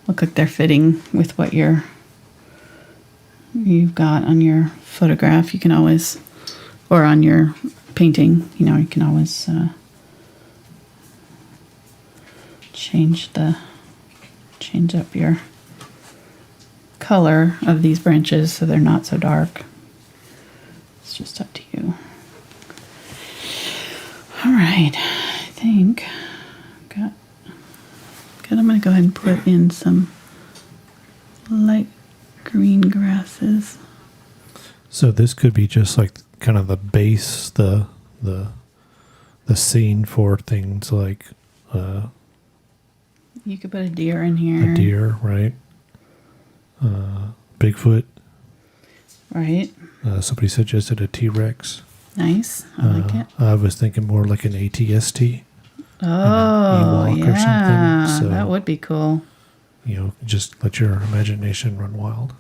look like they're fitting with what you've got on your photograph, you can always, or on your painting, you know, you can always change up your color of these branches so they're not so dark. It's just up to you. All right, I think got good. I'm going to go ahead and put in some light green grasses. So this could be just like kind of the base, the scene for things like you could put a deer in here. A deer, right? Bigfoot. Right. Somebody suggested a T-Rex. Nice. I like it. I was thinking more like an ATST. Oh, Ewok yeah. or something. So, that would be cool. You know, just let your imagination run wild.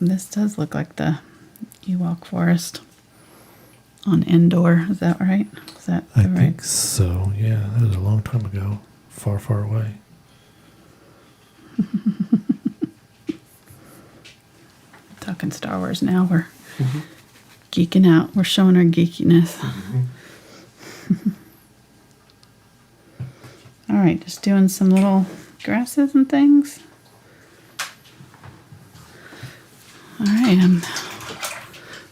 This does look like the Ewok forest on Endor. Is that right? Is that I right? think so. Yeah, that was a long time ago. Far, far away. Talking Star Wars now. We're geeking out. We're showing our geekiness. All right, just doing some little grasses and things. All right, I'm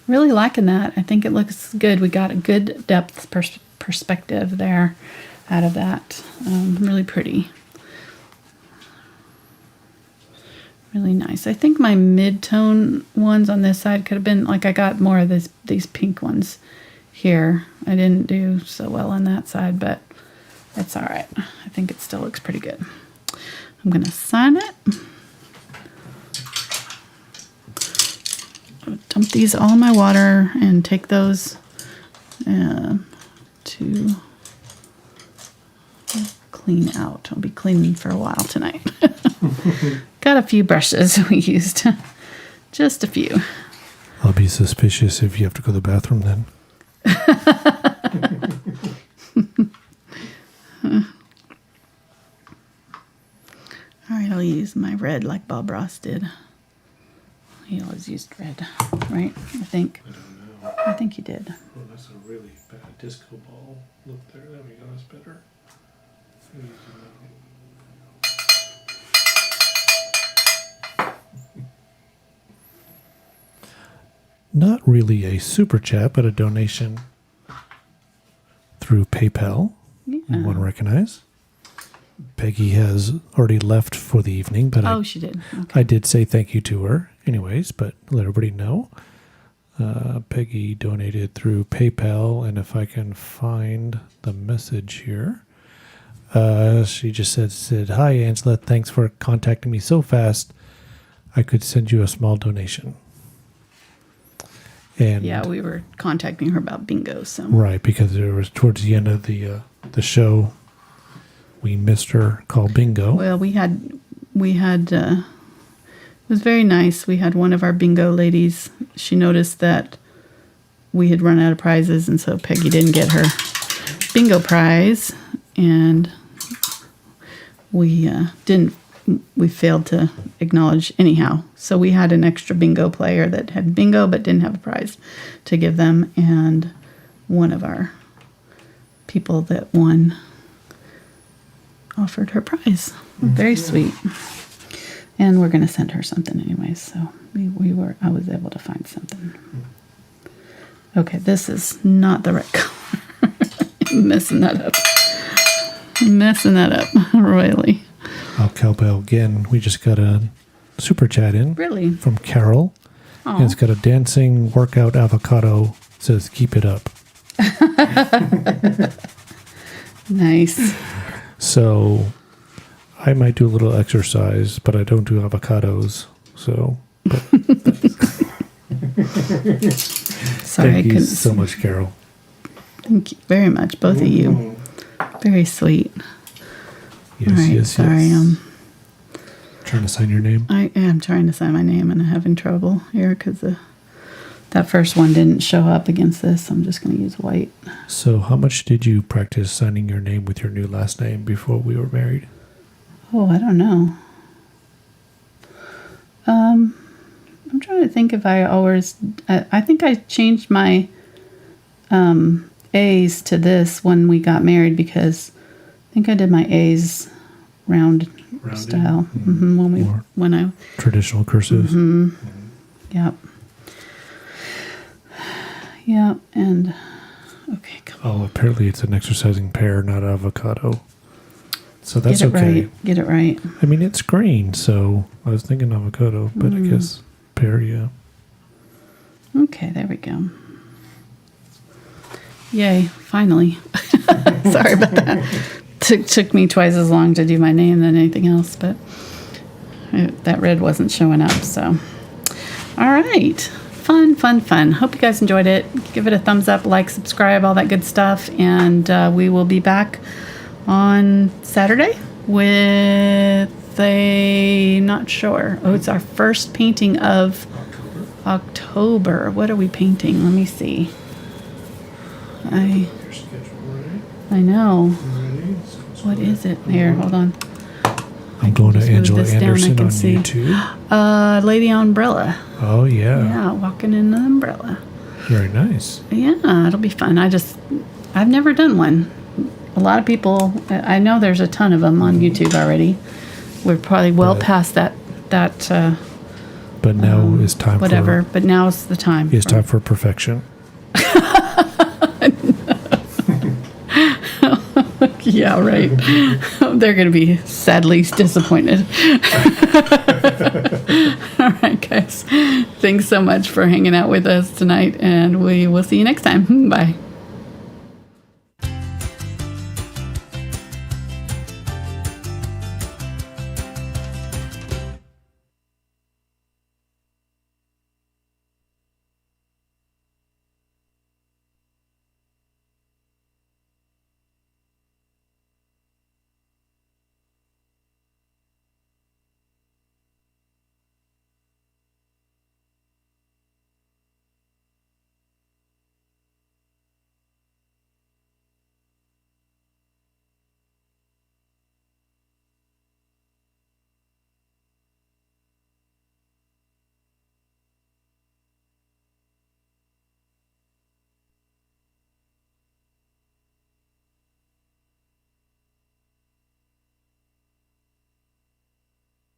really liking that. I think it looks good. We got a good depth perspective there out of that. Really pretty. Really nice. I think my mid-tone ones on this side could have been, like, I got more of these pink ones here. I didn't do so well on that side, but it's all right. I think it still looks pretty good. I'm going to sign it. Dump these all in my water and take those to clean out. I'll be cleaning for a while tonight. Got a few brushes we used. Just a few. I'll be suspicious if you have to go to the bathroom then. All right, I'll use my red like Bob Ross did. He always used red, right? I think. I don't know. I think he did. Oh, that's a really bad disco ball. Look there. There we go. That's better. Not really a super chat, but a donation through PayPal. Yeah. You want to recognize? Peggy has already left for the evening, but she did. Okay. I did say thank you to her anyways, but let everybody know. Peggy donated through PayPal, and if I can find the message here, she just said, "Hi, Angela, thanks for contacting me so fast. I could send you a small donation." And Yeah, we were contacting her about bingo. So right, because it was towards the end of the show, we missed her call bingo. well, we had it was very nice. We had one of our bingo ladies. She noticed that we had run out of prizes, and so Peggy didn't get her bingo prize, and we failed to acknowledge anyhow. So we had an extra bingo player that had bingo but didn't have a prize to give them, and one of our people that won offered her prize. Very sweet. And we're going to send her something anyway, so I was able to find something. Okay, this is not the right color. I'm messing that up. Royally. I'll cowbell again. We just got a super chat in. Really? From Carol. Aww. And it's got a dancing workout avocado. It says, "Keep it up." Nice. So I might do a little exercise, but I don't do avocados. So Sorry, I thank you couldn't. so much, Carol. Thank you very much, both of you. Very sweet. Yes, All right, yes, sorry, yes. Trying to sign your name? I am trying to sign my name and I'm having trouble here because the that first one didn't show up against this. I'm just going to use white. So how much did you practice signing your name with your new last name before we were married? Oh, I don't know. I'm trying to think if I always... I think I changed my A's to this when we got married because I think I did my A's rounded style. When I traditional cursive. Yep. Yep. And okay. Oh, apparently it's an exercising pear, not avocado. So that's okay. Right. Get it right. I mean, it's green, so I was thinking avocado, but I guess pear, yeah. Okay, there we go. Yay, finally. Sorry about that. Took me twice as long to do my name than anything else, but that red wasn't showing up, so. All right. Fun. Hope you guys enjoyed it. Give it a thumbs up, like, subscribe, all that good stuff, and we will be back on Saturday with not sure. Oh, it's our first painting of October. What are we painting? Let me see. I know. What is it? Here, hold on. I'm going to Angela Anderson on YouTube. Lady Umbrella. Oh, yeah. Yeah, walking in the umbrella. Very nice. Yeah, it'll be fun. I've never done one. A lot of people, I know there's a ton of them on YouTube already. We're probably past that. But now is time whatever. But now's the time. It's time for perfection. Yeah, right. They're going to be sadly disappointed. All right, guys. Thanks so much for hanging out with us tonight, and we will see you next time. Bye.